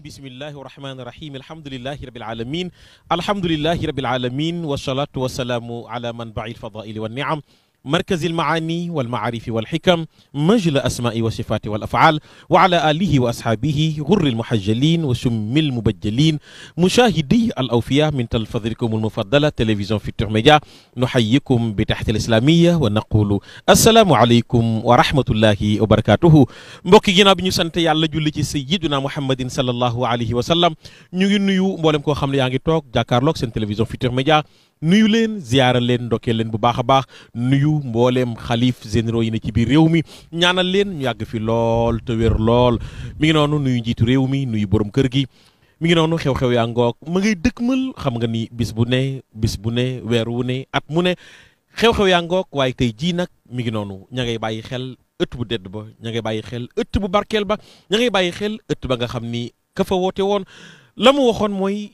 بسم الله الرحمن الرحيم الحمد لله رب العالمين والصلاة والسلام على منبع الفضائل والنعم مركز المعاني والمعارف والحكم مجل الأسماء والصفات والأفعال وعلى آله وأصحابه غر المحجلين وشم المبجلين مشاهدي الأوفياء من تلفزيونكم المفضلة تلفزيون فيتور ميديا نحييكم بتحية الإسلامية ونقول السلام عليكم ورحمة الله وبركاته mbokki ginnaaw bi ñu sant yàlla julli ci sayyiduna Muhammadin sallallahu alayhi wa sallam ñu ngi nuyu mboolem koo xam ne yaa ngi toog jàkkaarloog seen télévision Futurs Médias nuyu leen ziyaara leen ndokkee leen bu baax a baax nuyu mbooleem xalif généraux yi ne ci biir réew mi ñaanal leen ñu yàgg fi lool te wér lool mi ngi noonu nuyu njiitu réew mi nuyu borom kër gi mi ngi noonu xew-xew yaa ngoog ma ngay dëkkmal xam nga ni bis bu ne weer wu ne at mu ne xew-xew yaa ngoog waaye tey jii nag mi ngi noonu ña ngay bàyyi xel ëtt bu dedd ba ña ngay bàyyi xel ëtt bu barkeel ba ña ngay bàyyi xel ëtt ba nga xam ni ka fa woote woon la mu waxoon mooy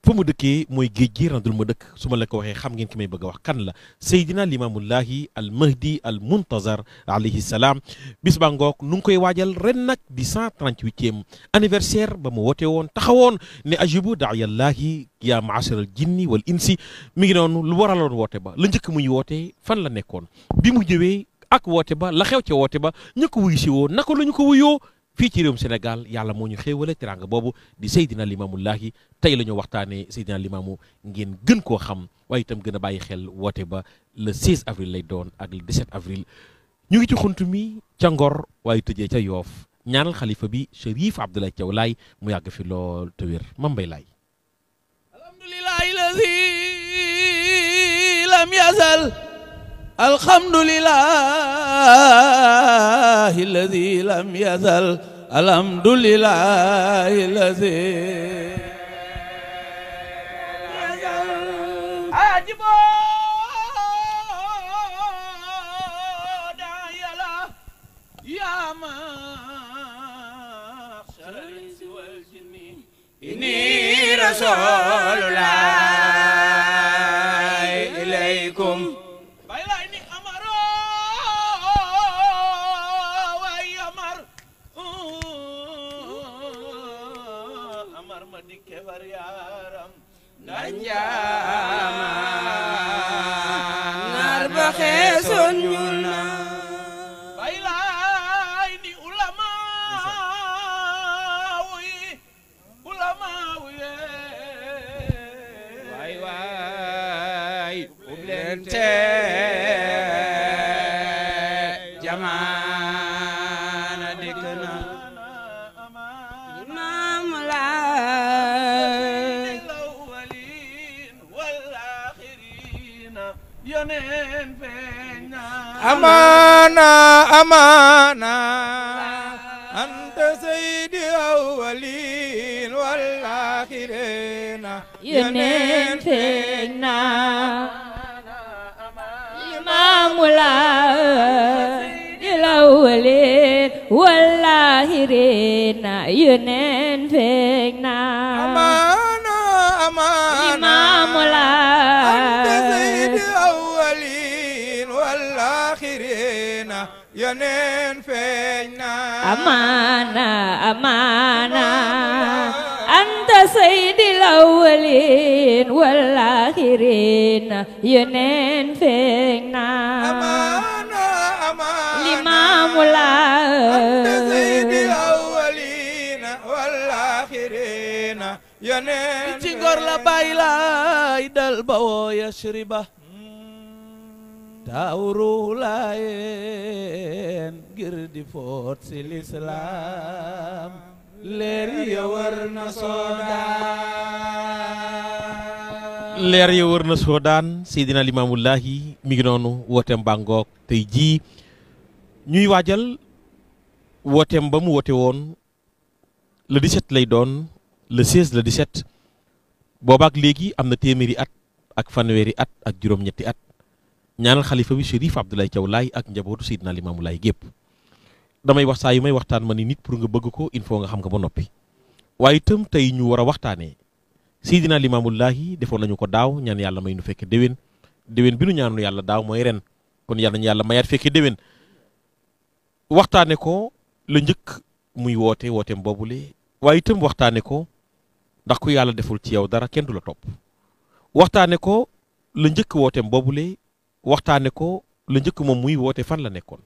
fa mu dëkkee mooy géej gi randul ma dëkk su ma la ko waxee xam ngeen ki may bëgg a wax kan la Seydina Limaamullahi al Mahdi al Muntazar alayhi salaam bis ba ngoog nu ngi koy waajal ren nag di 138e anniversaire ba mu woote woon taxawoon ne ajibu daayallahi yaa maasharal jinni wal insi mi ngi noonu lu waraloon woote ba la njëkk muy woote fan la nekkoon bi mu ñëwee ak woote ba la xew ca woote ba ñu ko wuyu si woon naka la ñu ko wuyoo fii ci réewum Sénégal yàlla moo ñu xéewale teraanga boobu di Seydina Limaamullahi tey la ñu waxtaanee Seydina Limaamu ngeen gën koo xam waaye itam gën a bàyyi xel woote ba le 16 avril lay doon ak le 17 avril ñu ngi ci xunt mi ca Ngor waaye tëjee ca Yoof ñaanal xalifa bi Chérif Abdoulaye Thiaw Laye mu yàgg fi lool te wér Mame Mbaye Laye alhamdulillahi lazi lam yazal alhamdulillahi lazi lam yazal alhamdulillahi lazi ajibo dayala ya ma'shar al-insi wal jinni inni rasulullah ilaykum nar ba xeesoon ñuul na bay laay ni ulama wuye waay waay ub leen te jamaana dikk na imaam laay amaana amaana anta sayyidi awwalin wal akhirin yoneen feeñ na imaamu laay sayyidil awwalin wal akhirin yoneen feeñ na amaana amaana imaamu laay anta sayyidi awwalin wal akhirin yoneen feeñ na amaana amaana anta sayyidil awwalin wal akhirin yoneen feeñ na amaana amaana limaamu laay anta sayyidil awwalin wal akhirin yoneen ci ngor la bàyyi laay dal ba woo yashriba taawru laayeen ngir di foot si lislaam leer ya war na soodaan leer ya wër na Soodaan Seydina Limaamullahi mi ngi noonu wooteem bàngoog tey jii ñuy waajal wooteem ba mu woote woon le 17 lay doon le 16 le 17 boobaak léegi am na téeméeri at ak fanweeri at ak juróom-ñetti at ñaanal xalifa bi Chérif Abdoulaye Thiaw Laye ak njabootu Seydina Limaamullahi gépp damay wax saa yu may waxtaan ma ni nit pour nga bëgg ko il faut nga xam nga ba noppi waaye itam tey ñu war a waxtaanee Seydina Limaamullahi defoon nañu ko daaw ñaan yàlla may nu fekk déwén bi nu ñaanu yàlla daaw mooy ren kon yàlla nañu yàlla mayaat fekkee déwén waxtaane ko la njëkk muy wooteem boobule waaye itam waxtaane ko ndax ku yàlla deful ci yow dara kenn du la topp waxtaane ko la njëkk wooteem boobule waxtaane ko la njëkk moom muy woote fan la nekkoon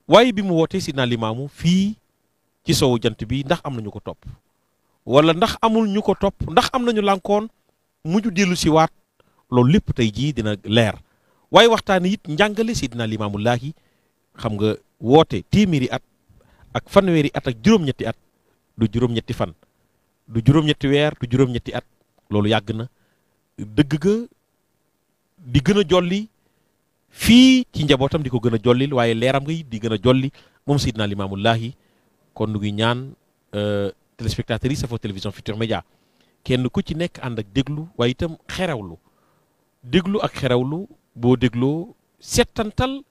waaye bi mu wootee Sidna Limaamu fii ci sowu jant bi ndax am nañu ko topp wala ndax amul ñu ko topp ndax am nañu lànkoon mujj dellu si waat loolu lépp tey jii dina leer waaye waxtaane it njàngale Sidna Limaamu Laahi xam nga woote téeméeri at ak fanweeri at ak juróom-ñetti at du juróom-ñetti fan du juróom-ñetti weer du juróom-ñetti at loolu yàgg na dëgg ga di gën a jolli fii ci njabootam di ko gën a jollil waaye leeram nga di gën a jolli moom Sidna Limaamu Laahi kon nu ngi ñaan téléspectateurs yi safoo télévision Futurs Médias kenn ku ci nekk ànd ak déglu waaye itam xerewlu déglu ak xerewlu boo dégloo settantal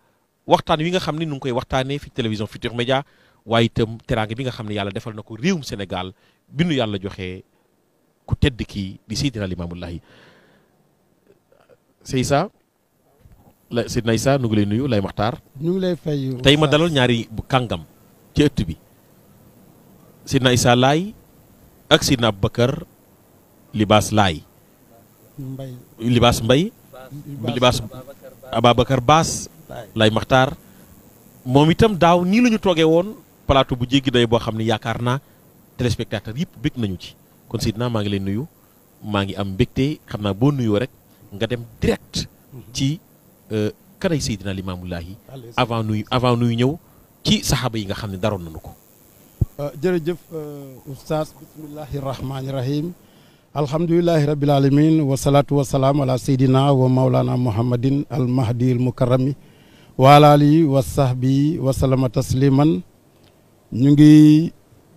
waxtaan wi nga xam ne nu ngi koy waxtaanee fi télévision Futurs Médias waaye itam teraanga bi nga xam ne yàlla defal na ko réewum Sénégal bi nu yàlla joxee ku tedd kii di Sidna Limaamu Laahi Seydina Issa nu ngi lay nuyu Lay Maxtaar ñu ngi lay fay tey ma dalal ñaari kàngam ci ëtt bi Seydina Issa Laye ak Seydina Aboubacar Libaas Laye Libaas Mbay Libaas Ababacar Baas Lay Maxtaar moom itam daaw nii la ñu toogee woon plateau bu jéggi day boo xam ne yaakaar naa téléspectateur yëpp bég nañu ci kon Seydina maa ngi lay nuyu maa ngi am mbégte xam naa boo nuyoo rek nga dem direct ci kanay Seydina Limaamu Laahi avant nuy ñëw ci saxaaba yi nga xam ne daroon nañu ko jërëjëf oustaz bismillahi rahmaani rahim alhamdulilahi rabbil alamin wasalaatu wasalaam ala seydina wa maulana muhammadin al mahdi al mukarrami wa ala alihi wa sahbi wa salama tasliman ñu ngi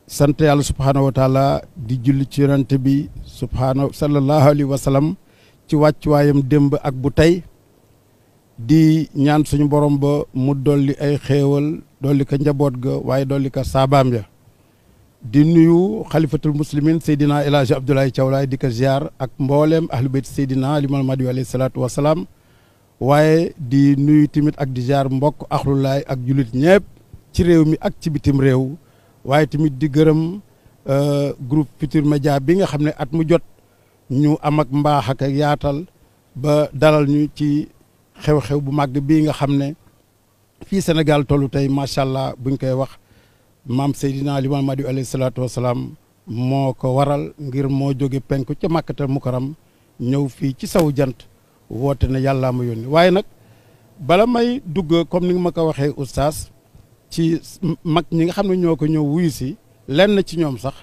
sant yàlla subhaanahu wa taala di julli ci yonante bi subhaanahu sallallahu alayhi wa sallam ci wàccuwaayam démb ak bu tey di ñaan suñu borom ba mu dolli ay xéewal dolli ko njaboot ga waaye dolli ko saabaam ya di nuyu xalifatul muslimin Seydina El Hadji Abdoulaye Thiaw Laye di ko ziar ak mbooleem ahlu bayt Seydina Limaamu Mahdi alayhi salaatu wasalaam waaye di nuyu tamit ak di ziar mbokk axlulaay ak jullit ñëpp ci réew mi ak ci bitim réew waaye tamit di gërëm groupe Futurs Médias bi nga xam ne at mu jot ñu am ak mbaax ak yaatal ba dalal ñu ci xew-xew bu màgg bii nga xam ne fii Sénégal tollu tey macha allah buñ koy wax maam Seydina Limaamu Mahdi alayhi salaatu wasalaam moo ko waral ngir moo jóge penku ca Makkatal Mukarram ñëw fii ci sawu jant woote ne yàllaa ma yónni waaye nag bala may dugg comme ni nga ma ko waxee oustaz ci mag ñi nga xam ne ñoo ko ñëw wuyu si lenn ci ñoom sax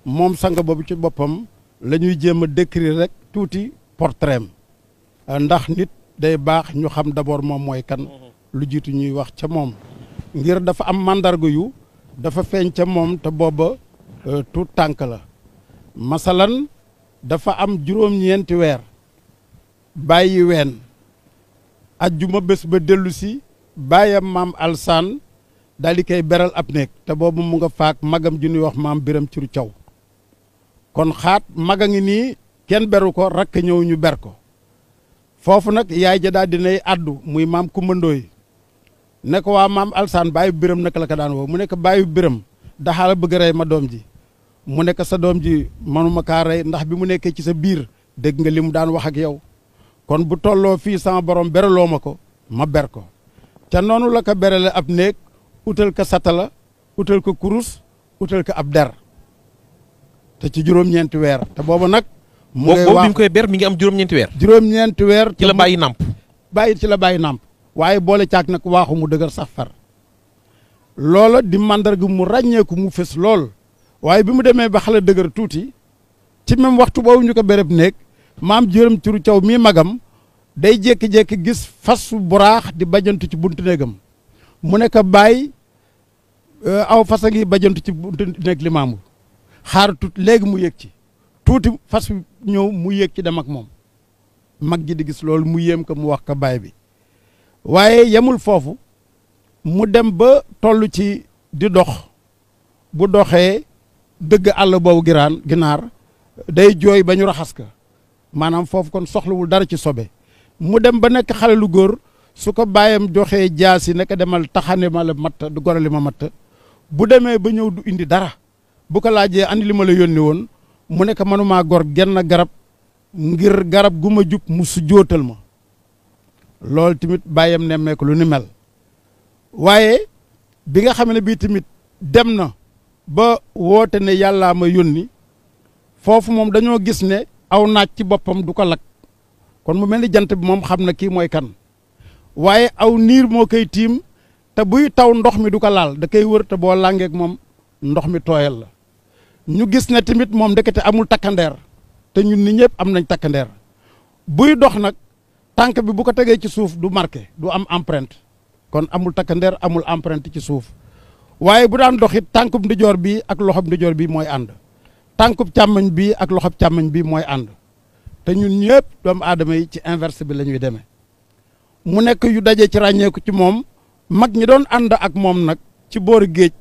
moom sang boobu ci boppam la ñuy jéem a décrire rek tuuti portrait am ndax nit day baax ñu xam d'abord moom mooy kan lu jiitu ñuy wax ca moom ngir dafa am mandarga yu dafa feeñ ca moom te booba tuut tànk la masalan dafa am juróom-ñeenti weer bàyyi ween ajjuma bés ba dellu si bàyyam maam alsaan daal di koy beral ab néeg te boobu mu nga faak magam ju ñuy wax maam biram ciru caw kon xaat maga ngi nii kenn beru ko rakk ñëw ñu ber ko foofu nag yaay ja daal dinay addu muy maam kumbandooy ne ko waa maam alsaan bàyyi biram naka la ko daan woo mu nekk bàyyi biram daxaala bëgg rey ma doom ji mu nekk sa doom ji manuma kaa rey ndax bi mu nekkee ci sa biir dégg nga li mu daan wax ak yow kon bu tolloo fii sama borom beraloo ma ko ma ber ko te noonu la ko berale ab néeg utal ko satala utal ko kurus utal ko ab der te ci juróom-ñeenti weer te boobu nag mu ngay boobu bi mu koy ber mi ngi am juróom-ñeenti weer juróom-ñeenti weer ci la bàyyi nàmp ci la bàyyi nàmp waaye boole caag nag waaxu mu dëgër sax far loola di màndarga mu ràññeeku mu fës lool waaye bi mu demee ba xale dëgër tuuti ci même waxtu boobu ñu ko béréb néeg maam jërëm turu caw mii magam day jékki-jékki gis fasu buraax di bajantu ci buntu néegam mu ne ko bàyyi aw fas a ngi bajantu ci buntu néeg li maamu xaar tuuti léegi mu yéeg ci tuuti fas ñëw mu yéeg ci dem ak moom mag ji di gis loolu mu yéem ko mu wax ko baay bi waaye yemul foofu mu dem ba toll ci di dox bu doxee dëgg àll boobu ginaar day jooy ba ñu raxas ka maanaam foofu kon soxlawul dara ci sobe mu dem ba nekk xale lu góor su ko bàyyam joxee jaasi naka demal taxane ma la matt du gorali ma matt bu demee ba ñëw du indi dara bu ko laajee andi li ma la yónni woon mu nekk mënumaa gor genn garab ngir garab gu ma jub mu su jóotal ma loolu tamit bàyyam nemmeeku lu ni mel waaye bi nga xam ne bii tamit dem na ba woote ne yàllaa ma yónni foofu moom dañoo gis ne aw naaj ci boppam du ko lakk kon mu mel ni jant bi moom xam na kii mooy kan waaye aw niir moo koy tiim te buy taw ndox mi du ko laal da koy wër te boo làngeek moom ndox mi tooyal la ñu gis ne tamit moom ndekete amul takkandeer te ñun ni ñëpp am nañ takkandeer buy dox nag tànk bi bu ko tegee ci suuf du marqué du am empreinte kon amul takkandeer amul empreinte ci suuf waaye bu daan doxit tànkub ndijoor bi ak loxob ndijoor bi mooy ànd tànkub càmmoñ bi ak loxob càmmoñ bi mooy ànd te ñun ñëpp doomu aadama yi ci inverse bi la ñuy demee mu nekk yu daje ci ràññeeku ci moom mag ñi doon ànd ak moom nag ci boori géej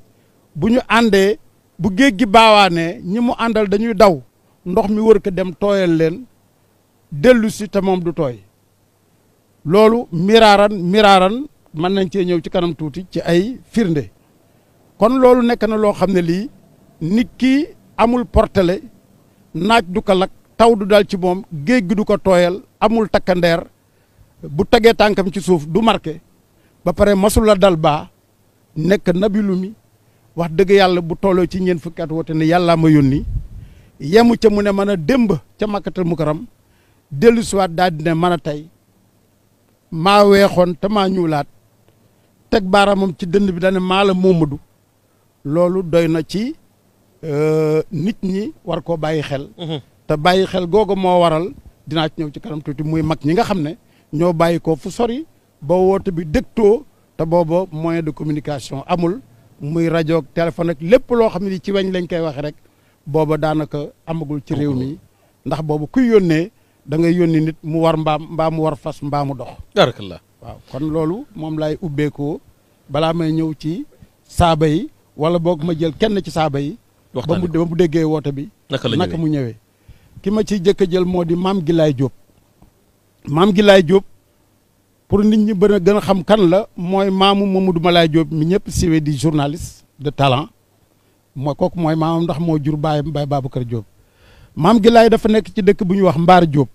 bu ñu àndee bu géej gi baawaanee ñi mu àndal dañuy daw ndox mi wër ko dem tooyal leen dellu si te moom du tooy loolu miraaran mën nañ cee ñëw ci kanam tuuti ci ay firnde kon loolu nekk na loo xam ne lii nit ki amul portele naaj du ko lakk taw du dal ci moom géej gi du ko tooyal amul takkandeer bu tegee tànkam ci suuf du marqué ba pare masul la dal baa nekk nabilu mi wax dëgg yàlla bu tolloo ci ñeent fukki at woote ne yàllaa ma yónni yemu ca mu ne mën a démb ca makkatal mukaram dellu siwaat daal di ne mën a tey maa weexoon te maa ñuulaat teg baaraamam ci dënd bi dane maa la Moomadu loolu doy na ci nit ñi war koo bàyyi xel te bàyyi xel googu moo waral dinaa ci ñëw ci kanam tuuti muy mag ñi nga xam ne ñoo bàyyi ko fu sori ba woote bi dëgtoo te booba moyen de communication amul muy rajo ak téléphone ak lépp loo xam ne ci weñ lañ koy waxe rek booba daanaka amagul ci réew mi ndax boobu kuy yónnee da ngay yónni nit mu war mbaa mu war fas mbaa mu dox barakallah waaw kon loolu moom lay ubbeekoo balaa may ñëw ci saaba yi wala boog ma jël kenn ci saaba yi ba mu déggee woote bi naka mu ñëwee ki ma ciy jëkk a jël moo di Maam Gilaay Jóob Maam Gilaay Jóob pour nit ñi gën a xam kan la mooy maamu Mamadou Malaay Jóob mi ñëpp siwee di journaliste de talent mooy kooku mooy maamam ndax moo jur Baay Babacar Jóob Maam Gilaay dafa nekk ci dëkk bu ñuy wax Mbaar Jóob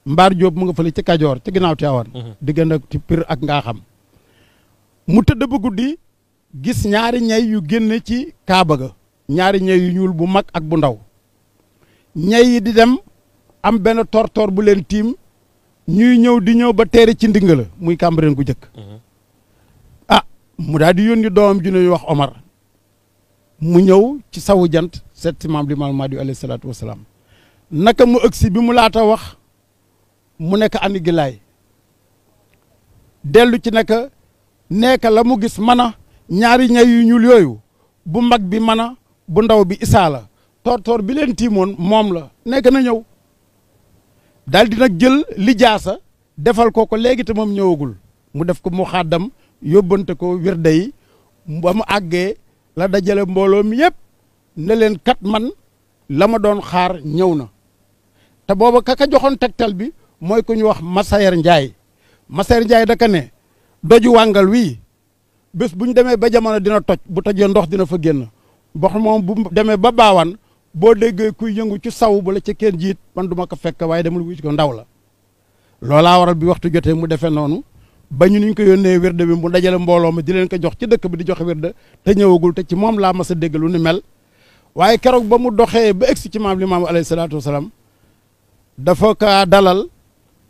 Mbaar Jóob mu nga fële ci Kajoor ci ginnaaw Tiwaawan diggante ci Pire ak Ngaaxam mu tëdd ba guddi gis ñaari ñay yu génne ci Kaaba ga ñaari ñay yu ñuul bu mag ak bu ndaw ñay yi di dem am benn tortoor bu leen tiim ñuy ñëw di ñëw ba teere ci ndingala muy Cambérène gu jëkk ah mu daal di yónni doomam ju ñuy wax Omar mu ñëw ci sawu jant seet si Maam Limaamu Mahdi alayhi salaatu wasalaam naka mu ëgsi bi mu laata wax mu nekk andi Gilaay dellu ci naka nekka la mu gis mën a ñaari ñay yu ñuul yooyu bu mag bi mën a bu ndaw bi Isaa la tortoor bi leen tiimoon moom la nekk na ñëw daal di nag jël lijaasa defal ko léegi te moom ñëwagul mu def ko mu xàddam yóbbante ko wirde yi ba mu àggee la dajale mbooloo mi yëpp ne leen kat man la ma doon xaar ñëw na te booba kaka joxoon tegtal bi mooy ku ñu wax Masayer Njaay Masayer Njaay daka ne doju wàngal wii bés bu ñu demee ba jamono dina toj bu tojee ndox dina fa génn box moom bu demee ba baawaan boo déggee kuy yëngu ci saw bu la ca kenn jiit man du ma ko fekk waaye dama lu wuti ko ndaw la loolaa waral bi waxtu jotee mu defee noonu ba ñu niñ ko yónnee wirde bi mu dajale mbooloo ma di leen ko jox ci dëkk bi di joxe wirde te ñëwagul te ci moom laa mas a dégg lu ni mel waaye keroog ba mu doxee ba egsi ci Maam Limaamu alayhi salaatu wasalaam dafa kaa dalal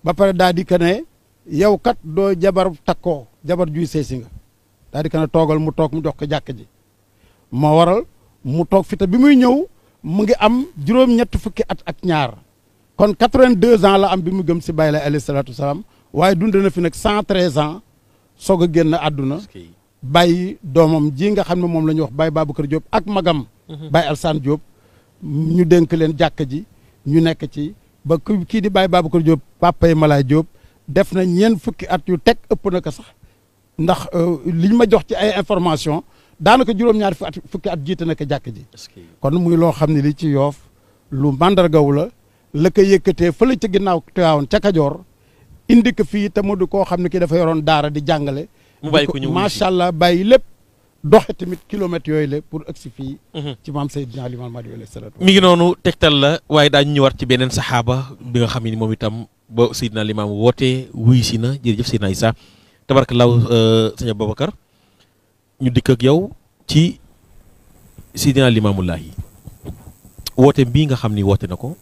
ba pare daal di ko ne yow kat doo jabar takkoo jabar juy seesi nga daal di ko ne toogal mu toog mu jox ko jàkk ji moo waral mu toog fi te bi muy ñëw mu ngi am juróom-ñett fukki at ak ñaar kon 82 ans la am bi mu gëm si Baay Laay alayhi salaatu wasalaam waaye dund na fi nag 113 ans soog a génn àdduna bàyyi doomam ji nga xam ne moom la ñuy wax Baay Babacar Diop ak magam Baay Alsaan Diop ñu dénk leen jàkk ji ñu nekk ci ba kii di Baay Babacar Diop papay Malaay Diop def na ñeent fukki at yu teg ëpp na ko sax ndax liñ ma jox ci ay information daanaka juróom-ñaari fukki at jiite na ko jàkk ji kon muy loo xam ne li ci Yoof lu màndargaw la ko yëkkatee fële ca ginnaaw Tiwaawan ca Kajoor indi ko fii te mu di koo xam ne ki dafa yoroon daara di jàngale. mu bàyyi ko ñëw macha allah bàyyi lépp doxe tamit kilomètres yooyu la pour agsi fii. ci maam Seydina Limaamu Mahdi alayhi salaatu. mi ngi noonu tegtal la waaye daañu ñëwaat ci beneen saxaaba bi nga xam ne moom itam ba Seydina Limaamu wootee wuy si na jërëjëf Seydina Issa tabarakallahu sëñ Babacar ñu dikk ak yow ci Seydina Limaamullaahi woote bii nga xam ni woote na ko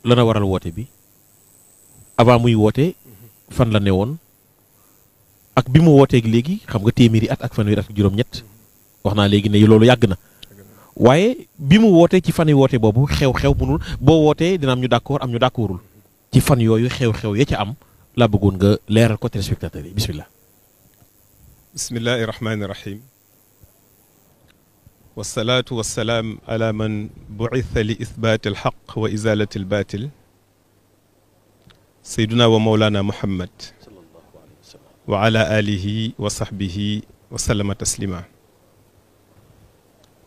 lana waral woote bi avant muy woote fan la ne woon ak bi mu wooteeg léegi xam nga téeméeri at ak fanweeri at ak juróom-ñett wax naa léegi ne loolu yàgg na waaye bi mu wootee ci fan yi woote boobu xew-xew munul boo wootee dina am ñu d'accord am ñu d'accordul ci fan yooyu xew-xew ya ca am laa bëggoon nga leeral ko téléspectateurs yi bismillah. bismillahi rahmaani rahim. wasalaatu wasalaam ala man bu'itha li ithbaati alxaq wa izalati albaatil sayduna wa mawlana muhammad wa ala alihi wa sahbihi wa sallama taslima.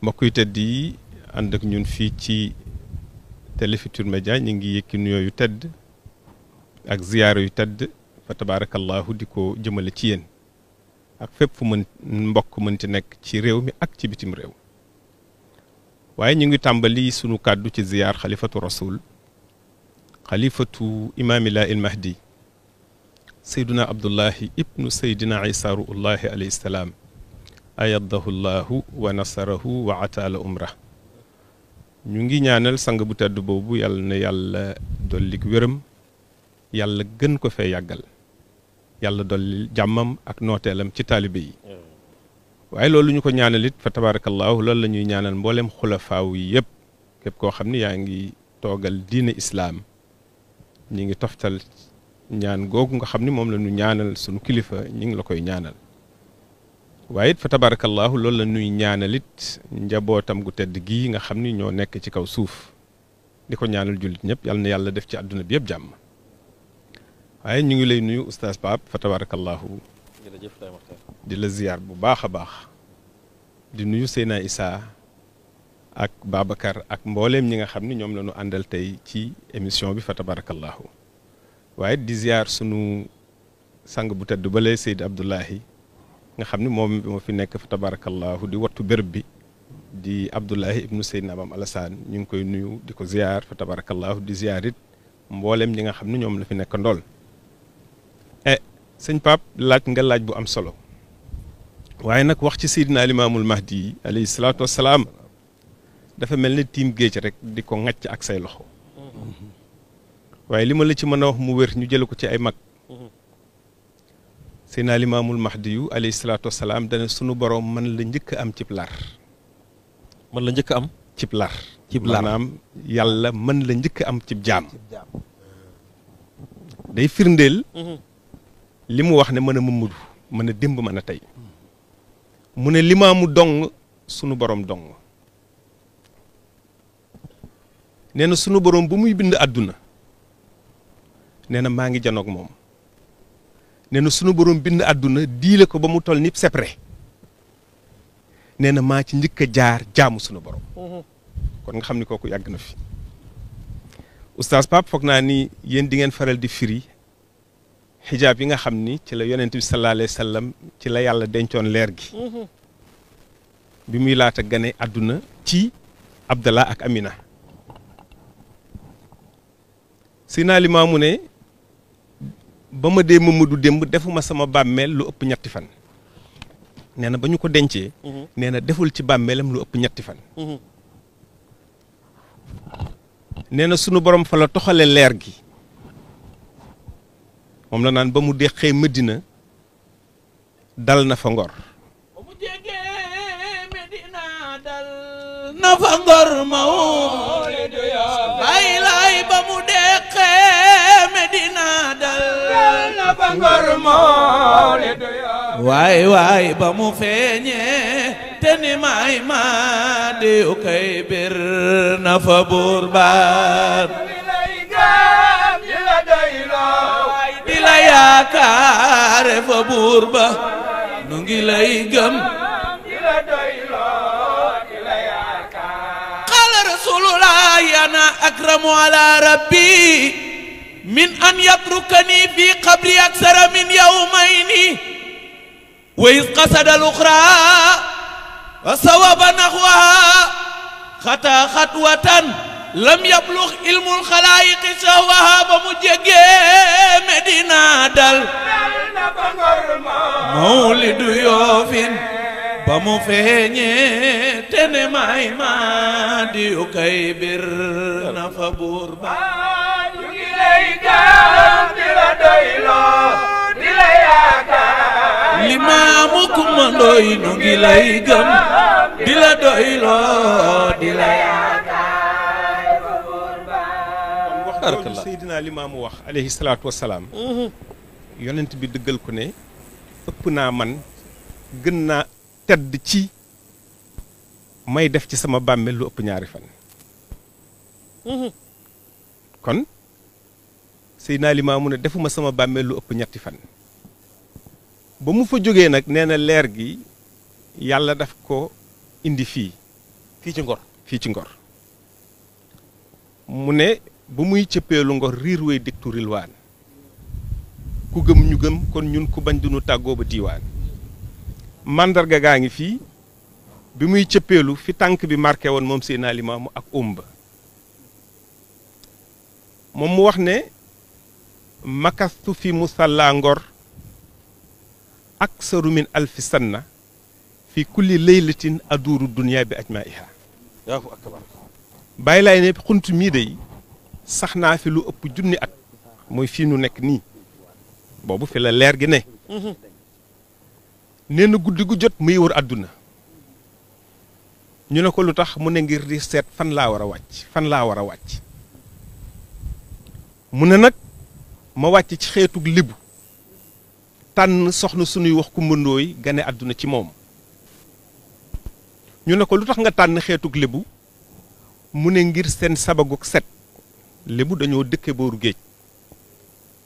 mbokk yu tedd yi ànd ak ñun fii ci Télé Futurs Médias ñu ngi yëkki nuyoo yu tedd ak ziyaara yu tedd fa tabaarakallahu di ko jëmale ci yéen ak fépp fu mën mbokk mënti nekk ci réew mi ak ci bitim réew. waaye ñu ngi tàmbali sunu kàddu ci ziyaar xalifatu rasul xalifatu imaamillah il mahdi sayduna abdullahi ibnu saydina isa ruullahi alayhi salaam ayadahu llahu wa nasarahu wa ataala umra. ñu ngi ñaanal sang bu tedd boobu yàlla na yàlla dollik wéram yàlla gën ko fee yàggal yàlla dolli jàmmam ak nooteelam ci taalibe yi. waaye loolu ñu ko ñaanal it fa tabarakallahu loolu la ñuy ñaanal mboolem xulafaaw yi yëpp képp koo xam ne yaa ngi toogal diine islaam ñi ngi toftal ñaan googu nga xam ne moom la ñu ñaanal sunu kilifa ñi ngi la koy ñaanal. waaye it fa tabarakallahu loolu la ñuy ñaanal it njabootam gu tedd gii nga xam ni ñoo nekk ci kaw suuf di ko ñaanal jullit ñëpp yàlla na yàlla def ci àdduna bi yëpp jàmm. waaye ñu ngi lay nuyu oustaz Pape fa tabarakallahu di la ziyaar bu baax a baax di nuyu Seyna Issa ak Babacar ak mbooleem ñi nga xam ni ñoom la ñu àndal tey ci émission bi fa tabarakallahu. waaye di ziyaar sunu sang bu tedd bale Seyd Abdullahi nga xam ni moom moo fi nekk fa tabarakallahu di wattu béréb bi di Abdullahi ibnu Seydina Maam Alassane ñu ngi koy nuyu di ko ziyaar fa tabarakallahu di ziyaar it mbooleem ñi nga xam ni ñoom la fi nekk ndool. sëñ Pape laaj nga laaj bu am solo waaye nag wax ci Seydina Limaamul Mahdi yi alayhi salaatu wassalaam dafa mel ni tiim géej rek di ko ŋàcc ak say loxo waaye li ma la ci mën a wax mu wér ñu jële ko ci ay mag Seydina Limaamul Mahdi yu alayhi salaatu wassalaam dana sunu borom man la njëkk a am cib lar. man la njëkk a am cib lar. cib lar maanaam yàlla man la njëkk a am cib jaam. day firndeel. li mu wax ne mën a Mamadu mën a démb mën a tey mu ne limaamu dong sunu borom dong nee na sunu borom bu muy bind àdduna nee na maa ngi janoog moom nee na sunu borom bind àdduna diile ko ba mu toll ni sepre nee na maa ci njëkk a jaar jaamu sunu borom kon nga xam ni kooku yàgg na fi. oustaz Pape foog naa ni yéen di ngeen faral di firi xijaab yi nga xam ni ci la yonent bi sallallahu alayhi wa sallam ci la yàlla dencoon leer gi bi muy laata gane àdduna ci Abdallah ak Amina. Seydina Limaamu ne ba ma dee Mamadu démb defuma sama bàmmeel lu ëpp ñetti fan nee na ba ñu ko dencee nee na deful ci bàmmeelam lu ëpp ñetti fan nee na sunu borom fa la toxale leer gi moom la naan ba mu deqee Medina dal na fa Ngor. ba mu jegee Medina dal na fa Ngor mawlidu ya Baay Laay ba mu deqee Medina dal na fa Ngor mawlidu ya waay waay ba mu feeñee te ni may ma di ukay bir na fa buur baat di la yaakaare fa buur ba nu ngi lay gëm di la doyloo di la yaakaar qaala rasulullah ana akramu ala rabbi من أن يتركني في قبري أكثر من يومين وإذ قصد الأخرى وصوب نحوها خطا خطوة لم يبلغ علم الخلائق سواها بمجيجي مدينة دل مولد يوفين بمفيني تنماي ما ديو كيبر نفبور با limaamukum ndoy nu ngi lay gëm di la doyloo di la yaakaar wax Seydina Limaamu wax alayhi salaatu wassalaam yonent bi dëggal ko ne ëpp naa man gën naa tedd ci may def ci sama bàmmeel lu ëpp ñaari fan kon Seydina Limaamu ne defuma sama bàmmeel lu ëpp ñetti fan ba mu fa jógee nag nee na leer gi yàlla daf ko indi fii ci Ngor mu ne ba muy cëppeelu Ngor riir wey dëktu rilwaan ku gëm ñu gëm kon ñun ku bañ duñu tàggoo ba diiwaan màndarga gaa ngi fii bi muy cëppeelu fi tànk bi marqué woon moom Seydina Limaamu ak omba moom mu wax ne makastu fi musalla Ngor aksaru min alfi sanna fi kulli laylatin aduuru dunya bi ajmaiha Allahu akbar bàyyi laay ne xunt mii day sax naa fi lu ëpp junni at mooy fii nu nekk nii boobu fi la leer gi ne nee na guddi gu jot muy wër àdduna ñu ne ko lu tax mu ne ngir di seet fan laa war a wàcc mu ne nag ma wàcc ci xeetug libu tànn soxna sunuy wax Kumba Ndooy gane àdduna ci moom ñu ne ko lu tax nga tànn xeetug lébu mu ne ngir seen sabaguk set lébu dañoo dëkke booru géej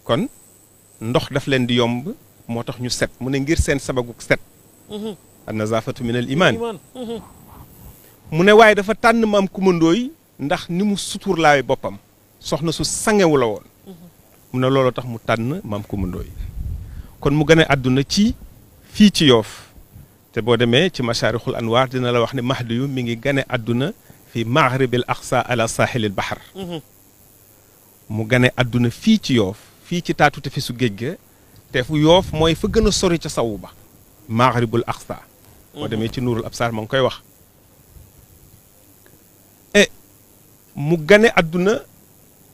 kon ndox daf leen di yomb moo tax ñu set mu ne ngir seen sabaguk set an nazafatu min al iman mu ne waaye dafa tànn maam Kumba Ndooy ndax ni mu suturlaawe boppam soxna su sangewu la woon mu ne loolu tax mu tànn maam Kumba Ndooy kon mu gën a àdduna ci fii ci Yoof te boo demee ci masharixul anwaar dina la wax ne Mahdi yu mi ngi gane àdduna fi maghribil aqsa ala sahilil bahar mu gane àdduna fii ci Yoof fii ci taatu tefesu géej ga te fu Yoof mooy fa gën a sori ca sawu ba maghribul aqsa boo demee ci nuurul absar ma ngi koy wax mu gane àdduna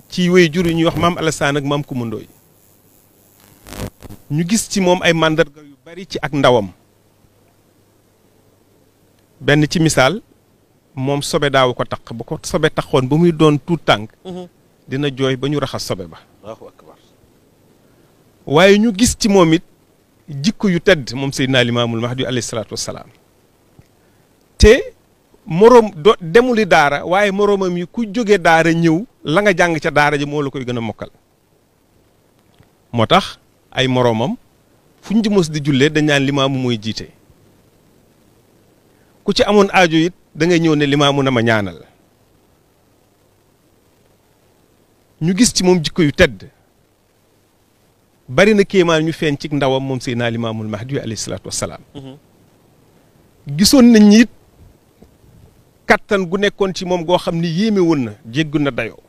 ci wéy jur yi ñuy wax maam Alassane ak maam Kumba Ndooy ñu gis ci moom ay màndarga yu bari ci ak ndawam benn ci misaal moom sobe daawu ko taq bu ko sobe taxoon ba muy doon tuut tànk dina jooy ba ñu raxas sobe ba Allahu akbar waaye ñu gis ci moom it jikko yu tedd moom Seydina Limaamul Mahdi alayhi salaatu wassalaam te moroom demuli daara waaye moroomam yi ku jóge daara ñëw la nga jàng ca daara ji moo la koy gën a mokkal moo tax ay moroomam fu ñu mos di jullee dañ naan limaamu mooy jiite ku ci amoon aajo it da ngay ñëw ne limaamu na ma ñaanal ñu gis ci moom jikko yu tedd bari na kéemaan ñu feeñ ci ndawam moom Seydina Limaamul Mahdi alayhi salaatu wassalaam gisoon nañ it kattan gu nekkoon ci moom goo xam ni yéeme woon na jéggu na dayoo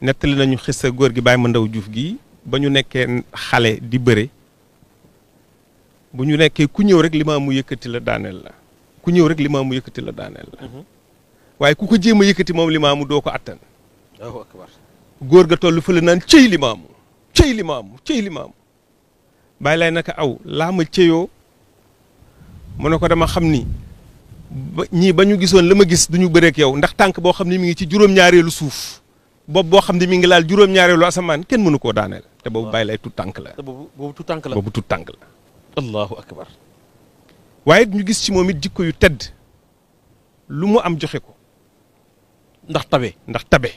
nettali nañu xissa góor gi Baye Mandaw Juuf gi ba ñu nekkee xale di bëre bu ñu nekkee ku ñëw rek limaamu yëkkati la daaneel la ku ñëw rek limaamu yëkkati la daaneel la waaye ku ko jéem a yëkkati moom limaamu doo ko attan Allahu akbar góor ga toll fa la naan cëy limaamu cëy limaamu cëy limaamu bàyyi lay naka aw laa ma cëyoo mu ne ko dama xam ni ñii ba ñu gisoon la ma gis duñu bëreek yow ndax tànk boo xam ne mi ngi ci juróom-ñaareelu suuf boobu boo xam ne mi ngi laal juróom-ñaareelu asamaan kenn mënu koo daaneel te boobu bàyyi lay tut tànk la boobu tut tànk la boobu tut tànk la Allahu akbar waaye ñu gis ci moom it jikko yu tedd lu mu am joxe ko ndax tabe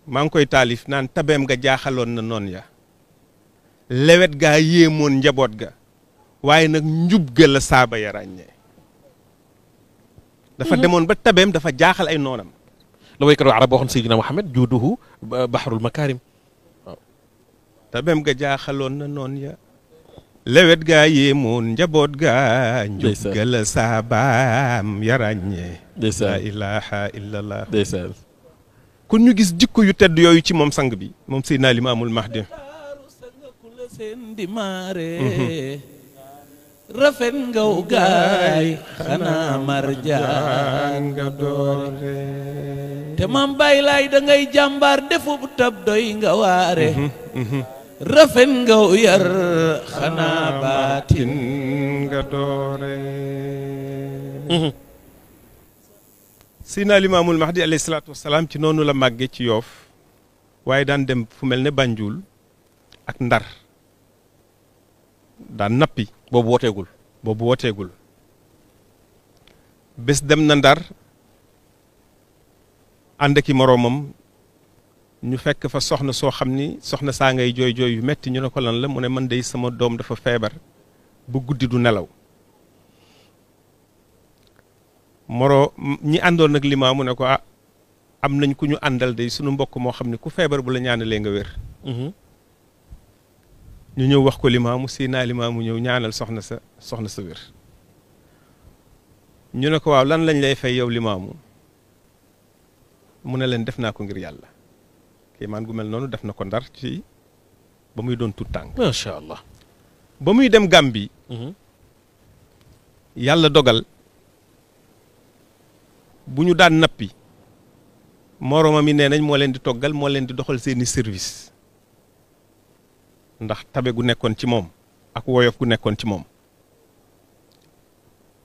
maa ngi koy taalif naan tabeem nga jaaxaloon na noon ya lewet gaa yéemoon njaboot ga waaye nag njub ga la saaba ya ràññee dafa demoon ba tabeem dafa jaaxal ay noonam la waykat wa arab waxoon Seydina Muhammad juuduhu bahrul makarim. tabem ga jaaxaloon na noon ya lewet gaa yéemoon njaboot gaa njuggal saabaam yaraññee la ilaha illallah kon ñu gis jikko yu tedd yooyu ci moom sang bi moom Seydina Limaamul Mahdi seen di maare rafet ngaw gaay xanaa marjaan nga doore te maam Baay Laay da ngay jàmbaar defu bu tab doy nga waare rafet ngaw yar xanaa baatin nga doore Seydina Limaamul Mahdi alayhi salaatu wasalaam ci noonu la màgge ci Yoof waaye daan dem fu mel ne Banjul ak Ndar daan nappi boobu wooteegul bés dem na Ndar ànd ak i moroomam ñu fekk fa soxna soo xam ni soxna saa ngay jooy jooy yu metti ñu ne ko lan la mu ne man dey sama doom dafa feebar bu guddi du nelaw ñi àndoon ak Limaamu ne ko am nañ ku ñu àndal day sunu mbokk moo xam ne ku feebar bu la ñaanalee nga wér ñu ñëw wax ko Limaamu Seydina Limaamu ñëw ñaanal soxna sa wér ñu ne ko waaw lan lañ lay fay yow Limaamu mu ne leen def naa ko ngir yàlla kéemaan gu mel noonu def na ko Ndar ci ba muy doon tuut tànk macha allah ba muy dem Gàmbi yàlla dogal bu ñu daan nappi moroomam yi nee nañ moo leen di toggal moo leen di doxal seeni service ndax tabe gu nekkoon ci moom ak woyof gu nekkoon ci moom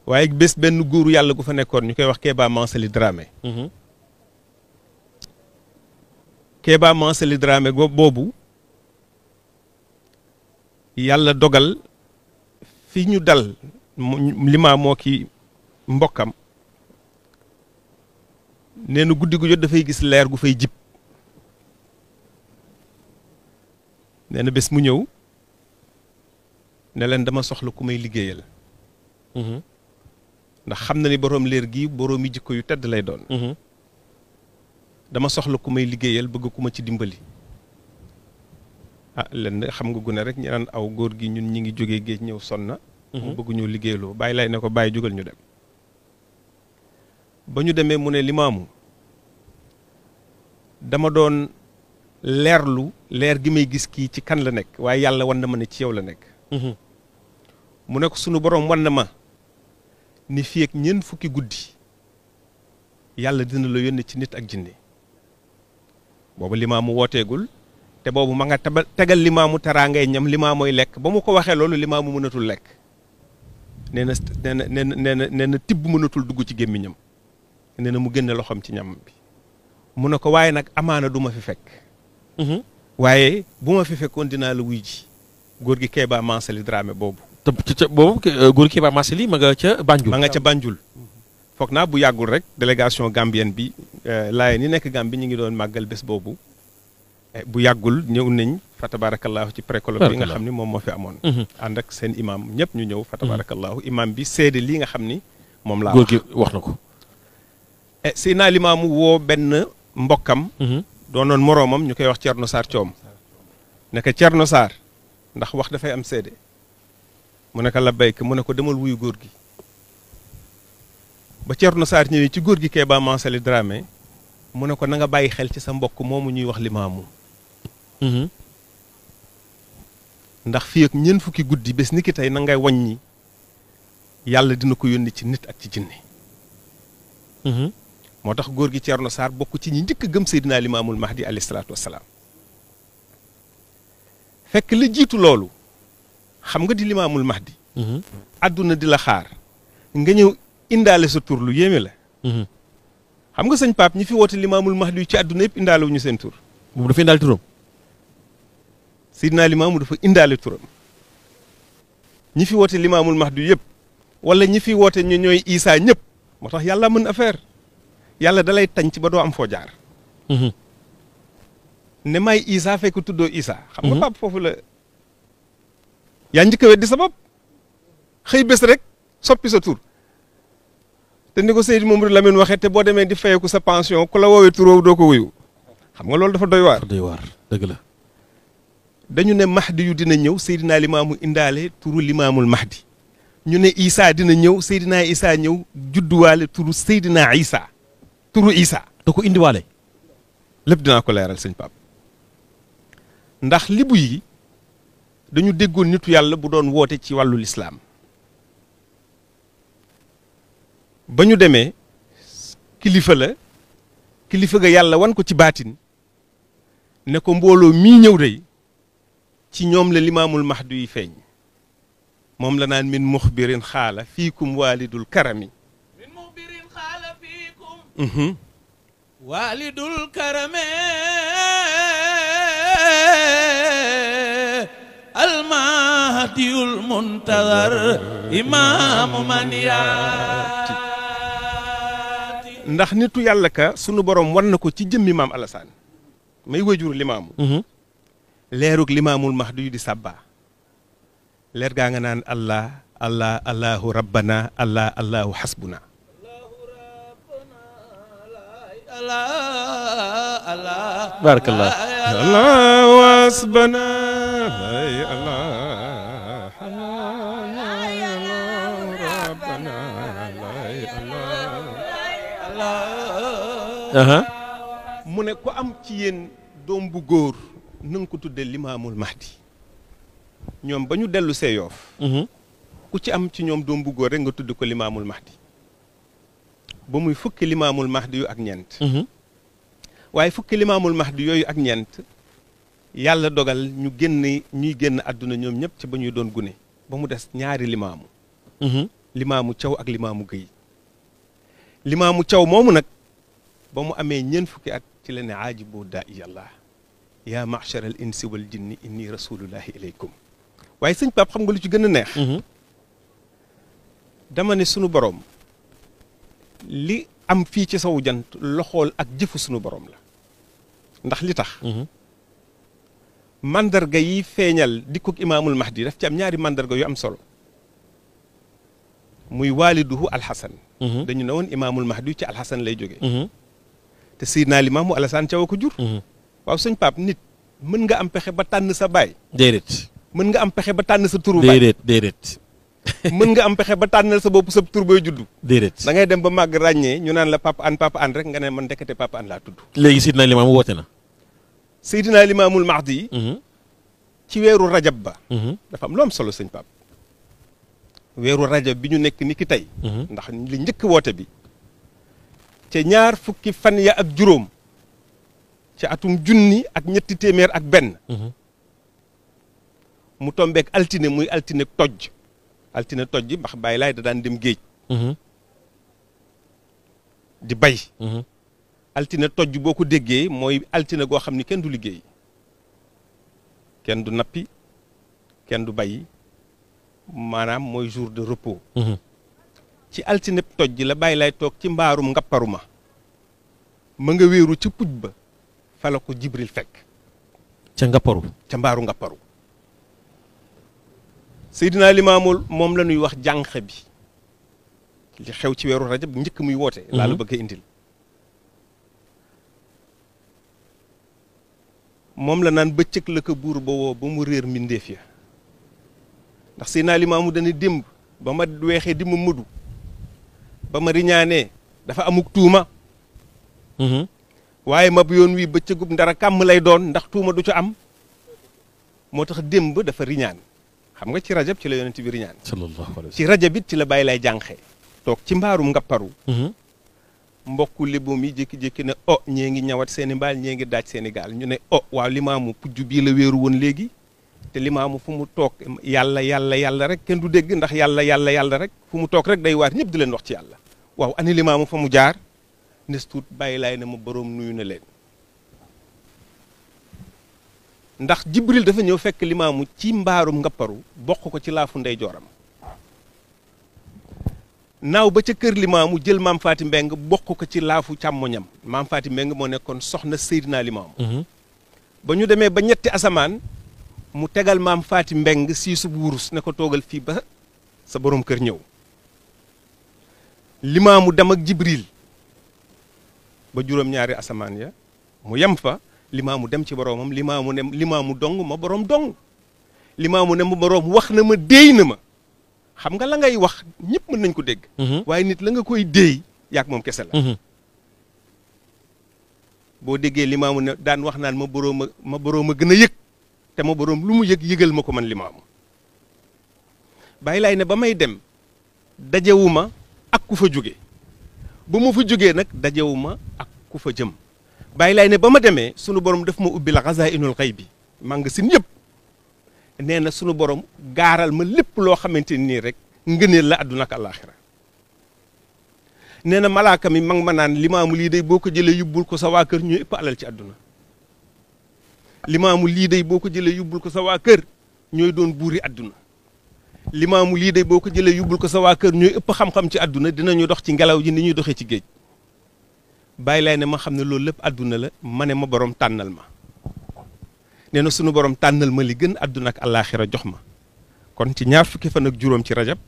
waaye bés benn góoru yàlla gu fa nekkoon ñu koy wax Kéba Mansali Dramé Kéba Mansali Dramé boobu yàlla dogal fi ñu dal Limaam moo ki mbokkam nee na guddi gu jot dafay gis leer gu fay jib nee na bés mu ñëw ne leen dama soxla ku may liggéeyal ndax xam na ni boroom leer gi boroomi jikko yu tedd lay doon dama soxla ku may liggéeyal bëgg ku ma ci dimbali lenn xam nga gune rek ñi naan aw góor gi ñun ñi ngi jógee géej ñëw sonna mu bëgg ñëw liggéeyloo Baay Laay ne ko bàyyi jógal ñu dem ba ñu demee mu ne Limaamu dama doon leerlu leer gi may gis kii ci kan la nekk waaye yàlla wan na ma ne ci yow la nekk mu ne ko sunu boroom wan na ma ni fii ak ñeent fukki guddi yàlla dina la yónni ci nit ak jinne boobu Limaamu wooteegul te boobu ma nga tegal Limaamu teraangay ñam Limaamooy lekk ba mu ko waxee loolu Limaamu mënatul lekk nee na tibb mënatul dugg ci gémmiñam nee na mu génne loxoom ci ñam bi mu ne ko waaye nag amaana du ma fi fekk waaye bu ma fi fekkoon dinaa la wuy ji góor gi Kéba Mansali Dramé boobu boobu góor gi Kéba Mansali ma nga ca Banjul foog naa bu yàggul rek délégation gambienne bi laaye ni nekk Gambie ñu ngi doon màggal bés boobu bu yàggul ñëw nañ fa tabarakallahu ci précolloque bi nga xam ni moom moo fi amoon ànd ak seen imam ñëpp ñu ñëw fa tabarakallahu imam bi seede lii nga xam ni moom laa góor gi wax na ko Seydina Limaamu woo benn mbokkam doonoon moroomam ñu koy wax Thierno Sarr Thiom ne ko Thierno Sarr ndax wax dafay am seede mu ne ko la béyk mu ne ko demal wuyu góor gi ba Thierno Sarr ñëwee ci góor gi Kéba Mansali Dramé mu ne ko na nga bàyyi xel ci sa mbokk moomu ñuy wax Limaamu ndax fii ak ñeent fukki guddi bés ni ki tey na ngay wàññi yàlla dina ko yónni ci nit ak ci jinne moo tax góor gi Thierno Sarr bokk ci ñi njëkk a gëm Seydina Limaamul Mahdi alayhi salaatu wassalaam fekk la jiitu loolu xam nga di Limaamul Mahdi àdduna di la xaar nga ñëw indaale sa tur lu yéeme la xam nga sëñ Pape ñi fi woote Limaamul Mahdi yu ci àdduna yëpp indaale wu ñu seen tur moom dafa indaale turam Seydina Limaamu dafa indaale turam ñi fi woote Limaamul Mahdi yëpp wala ñi fi woote ñu ñooy Isaa ñëpp moo tax yàlla mën affaire yàlla dalay tañ ci ba doo am foo jaar ne may Isaa fekk tuddoo Isaa xam nga Pape foofu la yaa njëkk a weddi sa bopp xëy bés rek soppi sa tur te ni ko Seydi Mamadou Lamine waxee te boo demee di fayeku sa pension ku la woowee turoo doo ko wuyu xam nga loolu dafa doy waar. doy waar dëgg la. dañu ne Mahdi yu dina ñëw Seydina Limaamu indaale turu Limaamul Mahdi ñu ne Isa dina ñëw Seydina Isa ñëw judduwaale turu Seydina Isa turu Isa da ko indiwaale. lépp dinaa ko leeral sëñ Pape ndax libu yi dañu déggoon nitu yàlla bu doon woote ci wàllu lislaam ba ñu demee kilifa la kilifa ga yàlla wan ko ci baatin ne ko mbooloo mii ñëw day ci ñoom la limaamul mahdu yi feeñ moom la naan min muxbirin xaala fiikum waalidul karami min muxbirin xaala fiikum waalidul karame almahdiyul muntazar imaamu man yaati ndax nitu yàlla ka sunu borom wan na ko ci jëmmi maam Alassane may wajur limaamu leerug limaamul mahdu yu di sàbba leer gaa nga naan allah allah allahu rabbana allah allahu hasbuna barakallah. allahu hasbana allah mu ne ku am ci yéen doom bu góor na nga ko tudde limaamul mahdi ñoom ba ñu dellu see Yoof ku ci am ci ñoom doom bu góor rek nga tudd ko limaamul mahdi ba muy fukki limaamul mahdi yu ak ñeent waaye fukki limaamul mahdi yooyu ak ñeent yàlla dogal ñu ñuy génn àdduna ñoom ñëpp ci ba ñuy doon gune ba mu des ñaari limaamu limaamu Caw ak limaamu Géy limaamu Caw moomu nag ba mu amee ñeent fukki at ci la ne aajibu daa iyallah yaa ma'shar al insi wal jinni inni rasulullahi ilaykum waaye sëñ Pape xam nga lu ci gën a neex dama ne sunu borom li am fii ci sowu jant loxool ak jëfu sunu borom la ndax li tax mandarga yi feeñal dikkug imaamul mahdi daf ci am ñaari mandarga yu am solo muy waaliduhu alxasan dañu ne woon imaamul mahdi ci alxasan lay jógee te Seydina Limaamu Alassane Thiaw ko jur waaw sëñ Pape nit mën nga am pexe ba tànn sa baay déedéet. mën nga am pexe ba tànn sa turu baay déedéet. mën nga am pexe ba tànnal sa bopp sa tur booy juddu déedéet. da ngay dem ba màgg ràññee ñu naan la papa an rek nga ne man ndekete papa an laa tudd léegi Seydina Limaamu woote na. Seydina Limaamul Mahdi ci weeru rajab ba dafa am lu am solo sëñ Pape weeru rajab bi ñu nekk ni ki tey ndax li njëkk woote bi ca ñaar fukki fan ya ak juróom ca atum junni ak ñetti téeméer ak benn mu tombeek altine muy altine toj ndax bàyyi laay da daan dem géej di bay altine toj boo ko déggee mooy altine goo xam ni kenn du liggéey kenn du nappi kenn du bay maanaam mooy jour de repos ci altine toj ji la bàyyi lay toog ci mbaarum ngapparuma ma nga wéeru ci puj ba fa la ko Jibril fekk ca ngapparu ca mbaaru ngapparu Seydina Limaamul moom la ñuy wax jànq bi li xew ci weeru rajab njëkk muy woote laa la bëgg a indil moom la naan bëccëg la ko buur ba woo ba mu réer mbindeef ya ndax Seydina Limaamu dana démb ba ma weexee di ma mëdu ba ma riñaanee dafa amuk tuuma waaye mab yoon wi bëccëgub ndara kàmm lay doon ndax tuuma du ca am moo tax démb dafa riñaan xam nga ci rajab ci la yonent bi riñaan sallallahu alayhi wa sallam ci rajab it ci la bàyyi lay jànqee toog ci mbaarum ngapparu mbokku léboom yi jékki-jékki ne ñee ngi ñawat seeni mbaal ñee ngi daaj seeni gaal ñu ne waaw Limaamu pujj bii la wéeru woon léegi te Limaamu fu mu toog yàlla rek kenn du dégg ndax yàlla rek fu mu toog rek day waar ñëpp di leen wax ci yàlla waaw ani Limaamu fa mu jaar nes tuut bàyyi laay ne ma boroom nuyu na leen ndax Jibril dafa ñëw fekk Limaamu ci mbaarum ngapparu bokk ko ci laafu ndey jooram naaw ba ca kër Limaamu jël maam Faati Mbeng bokk ko ci laafu càmmoñam maam Faati Mbeng moo nekkoon soxna Seydina Limaamu ba ñu demee ba ñetti asamaan mu tegal maam Faati Mbeng siisub wurus ne ko toogal fii ba sa boroom kër ñëw limaamu dem ak jibril ba juróom-ñaari asamaan ya mu yem fa limaamu dem ci boroomam limaamu ne limaamu dong ma boroom dong limaamu ne ma boroom wax na ma déey na ma xam nga la ngay wax ñëpp mën nañ ko dégg waaye nit la nga koy déey yaak moom kese la boo déggee limaamu ne daan wax naan ma boroom a gën a yëg te ma boroom lu mu yëg yëgal ma ko man limaamu bàyyi laay ne ba may dem dajewuma ak ku fa jóge bu ma fa jógee nag dajewuma ak ku fa jëm bàyyi laay ne ba ma demee sunu borom daf ma ubbi la xazaa'inul xaybi magasin yëpp nee na sunu borom gaaral ma lépp loo xamante nii rek ngëneel la àdduna ak àllaaxira nee na malaaka mi mag ma naan limaamu lii day boo ko jëlee yubbul ko sa waa kër ñooy ëpp alal ci àdduna limaamu lii day boo ko jëlee yubbul ko sa waa kër ñooy doon buuri àdduna limaamu lii day boo ko jëlee yubbul ko sa waa kër ñooy ëpp xam-xam ci àdduna dinañu dox ci ngelaw ji ni ñuy doxee ci géej bàyyi lay ne ma xam ne loolu lépp àdduna la ma ne ma borom tànnal ma nee na sunu borom tànnal ma li gën àdduna ak àllaaxira jox ma kon ci ñaar fukki fan ak juróom ci rajab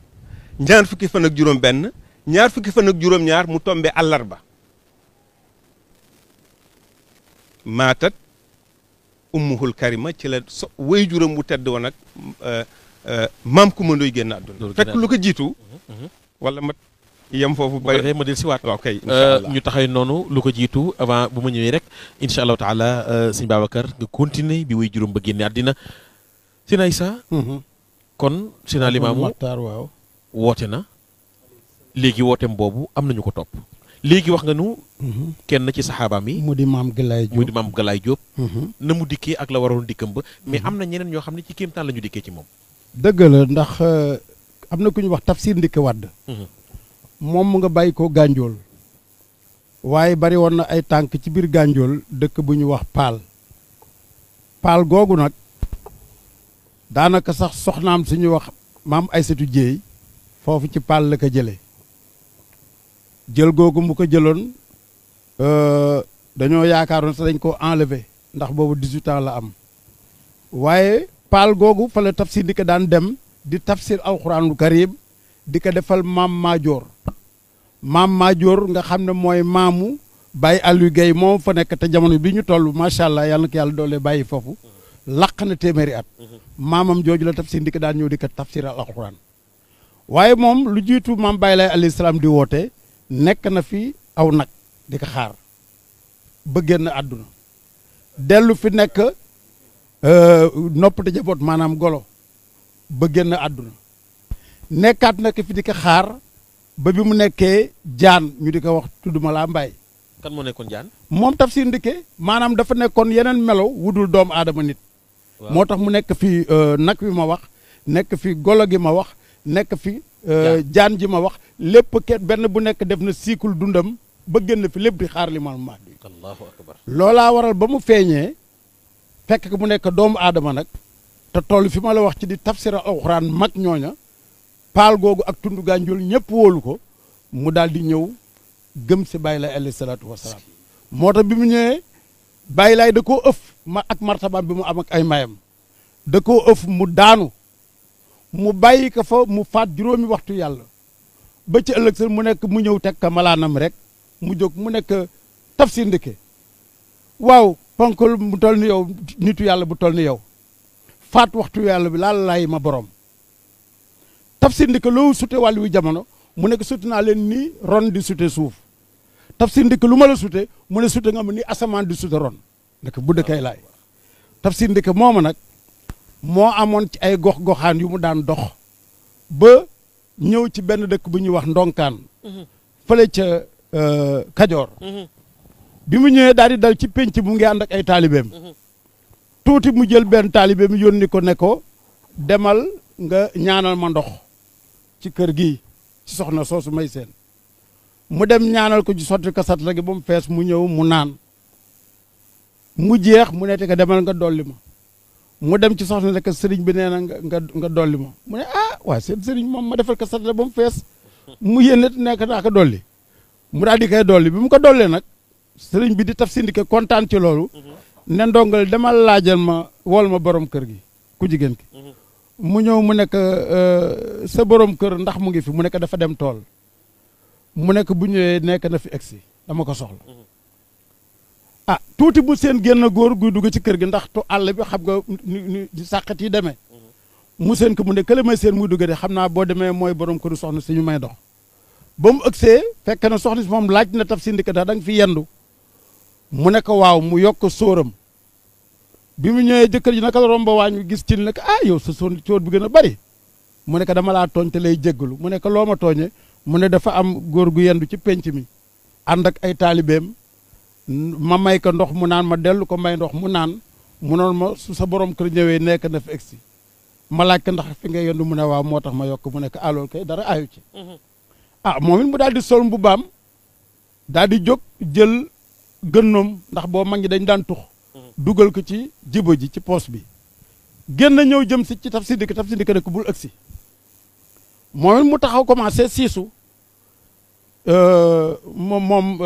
ñaar fukki fan ak juróom benn ñaar fukki fan ak juróom ñaar mu tombe àllarba maatat ummuhul karima ci la way juróom bu tedd woon ak maam ku mandoy génn àdduna fekk lu ko jiitu wala ma yem foofu ba ma del si waat waaw kay incha allah ñu taxay noonu lu ko jiitu avant bu ma ñëwee rek incha allahu taala sëñ Babacar nga continuer bi way juróom ba génne àddina sina Issa kon sina Limaamu Maxtaar waaw woote na léegi wooteem boobu am nañu ko topp léegi wax nga nu kenn ci saxaabaam yi mu di maam Galaay Jóob mu di maam Galaay Jóob na mu dikkee ak la waroon dikkam ba mais am na ñeneen ñoo xam ne ci kéemtaan la ñu dikkee ci moom dëgg la ndax am na ku ñu wax Tafsir Ndike Wàdd moom mu nga bàyyi ko Gànjool waaye bari woon na ay tànk ci biir Gànjool dëkk bu ñu wax paal googu nag daanaka sax soxnaam suñu wax maam Aysatu Jéey foofu ci paal la ko jëlee jël googu mu ko jëloon dañoo yaakaaroon sax dañ ko enlever ndax boobu 18 ans la am waaye paal googu fa la Tafsir Ndike daan dem di tafsir alxuraanul karim di ko defal maam Maajoor nga xam ne mooy maamu Baye Aliou Guèye moom fa nekk te jamono bi ñu toll macha allah yàlla na ko yàlla doole bàyyi foofu laq na téeméeri at maamam jooju la Tafsir Ndike daan ñëw di ko tafsir alxuraan waaye moom lu jiitu maam Baye Laay alayhi salaam di woote nekk na fi aw nag di ko xaar ba génn àdduna dellu fi nekk noppate jaboot maanaam golo ba génn àdduna nekkaat na fi di ko xaar ba bi mu nekkee jaan ñu di ko wax tudduma laa mbaay kan moo nekkoon jaan moom Tafsir Ndike maanaam dafa nekkoon yeneen melo wudul doomu aadama nit moo tax mu nekk fi nag wi ma wax nekk fi golo gi ma wax nekk fi jaan ji ma wax lépp benn bu nekk def na cycle dundam ba génn fi lépp di xaar Limaamul Mahdi allahu akbar loolaa waral ba mu feeñee fekk mu nekk doomu aadama nag te toll fi ma la wax ci di tafsir alxuraan mag ñooña paal googu ak tundu Gànjool ñëpp wóolu ko mu daal di ñëw gëm si Baye Laay alayhi salaatu wasalaam moo tax bi mu ñëwee Baye Laay da koo ëf ak martabaam bi mu am ak ay mayam da koo ëf mu daanu mu bàyyi ko fa mu faat juróomi waxtu yàlla ba ci ëllëg sa mu nekk mu ñëw teg ka malaanam rek mu jóg mu nekk Tafsir Ndike waaw ponkal mu toll ni yow nitu yàlla bu toll ni yow faat waxtu yàlla bi laal laay ma borom Tafsir Ndike loo sute wàllu wi jamono mu nekk sute naa leen ni ron di sute suuf Tafsir Ndike lu ma la sute mu ne sute nga ma ni asamaan di sute ron ndek bu dëkkay laay Tafsir Ndike mooma nag moo amoon ci ay gox-goxaan yu mu daan dox ba ñëw ci benn dëkk bu ñuy wax ndonkaan fële ca Kajoor bi mu ñëwee daal di dal ci pénc mu ngi ànd ak ay taalibeem tuuti mu jël benn taalibeem yónni ko ne ko demal nga ñaanal ma ndox ci kër gi ci soxna soosu may seen mu dem ñaanal ko ci sotti ko sat gi ba mu fees mu ñëw mu naan mu jeex mu ne te ko demal nga dolli ma mu dem ci soxna ne ko sëriñ bi nee na nga dolli ma mu ne ah waaye seen sëriñ moom ma defal ko sat ba mu fees mu yéene nekk naa ko dolli mu daal di koy dolli bi mu ko dollee nag sëriñ bi di Tafsir Ndike kontaan ci loolu ne ndongal demal laajal ma wol ma borom kër gi ku jigéen ki mu ñëw mu nekk sa borom kër ndax mu ngi fi mu nekk dafa dem tool mu nekk bu ñëwee nekk na fi egsi dama ko soxla ah tuuti mu seen génn góor guy dugg ci kër gi ndax tu àll bi xam nga ni sàqat yi demee mu seen ko mu ne kële may seen muy dugg de xam naa boo demee mooy borom këru soxna si ñu may dox ba mu ëgsee fekk na soxna si moom laaj na taf si ndika da nga fi yendu mu ne ko waaw mu yokk sóoram bi mu ñëwee jëkkër ji naka la romba waañ wi gis tin ne ko ah yow sa sóor bi gën a bari mu ne ko dama laa tooñ te lay jéggalu mu ne ko loo ma tooñe mu ne dafa am góor gu yendu ci penc mi ànd ak ay taalibeem ma may ko ndox mu naan ma dellu ko may ndox mu naan mu noon ma su sa borom kër ñëwee nekk na fi egsi ma laaj ko ndax fi nga yendu mu ne waaw moo tax ma yokk mu nekk alool kay dara ayu ci ah moom it mu daal di sol mbubaam daal di jóg jël gënnoom ndax boo mag ñi dañ daan tux dugal ko ci jibo ji ci poos bi génn ñëw jëm si ci taf si ndikk ne ko bul ëgsi moom it mu taxaw commencé siisu moom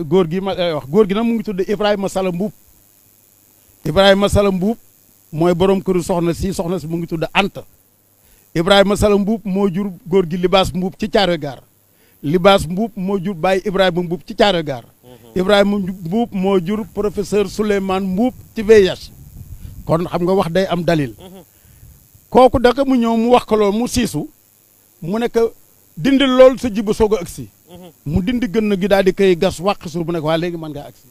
góor gi ma wax góor gi nag mu ngi tudd Ibrahima Sala Mbuub Ibrahima Sala Mbuub mooy borom këru soxna si mu ngi tudd Anta Ibrahima Sala Mbuub moo jur góor gi Libaas Mbuub ci Caaroy Gaar Libaas Mbuub moo jur Baye Ibrahima Mbuub ci Caaroy Gaar Ibrahima Mbuub moo jur professeur Souleymane Mbuub ci VIH kon xam nga wax day am dalil kooku daka mu ñëw mu wax ko loolu mu siisu mu nekk dindi lool sa jiba soog a agsi mu dindi gën gi daal di koy gas wàq suuf mu nekk waa léegi mën ngaa agsi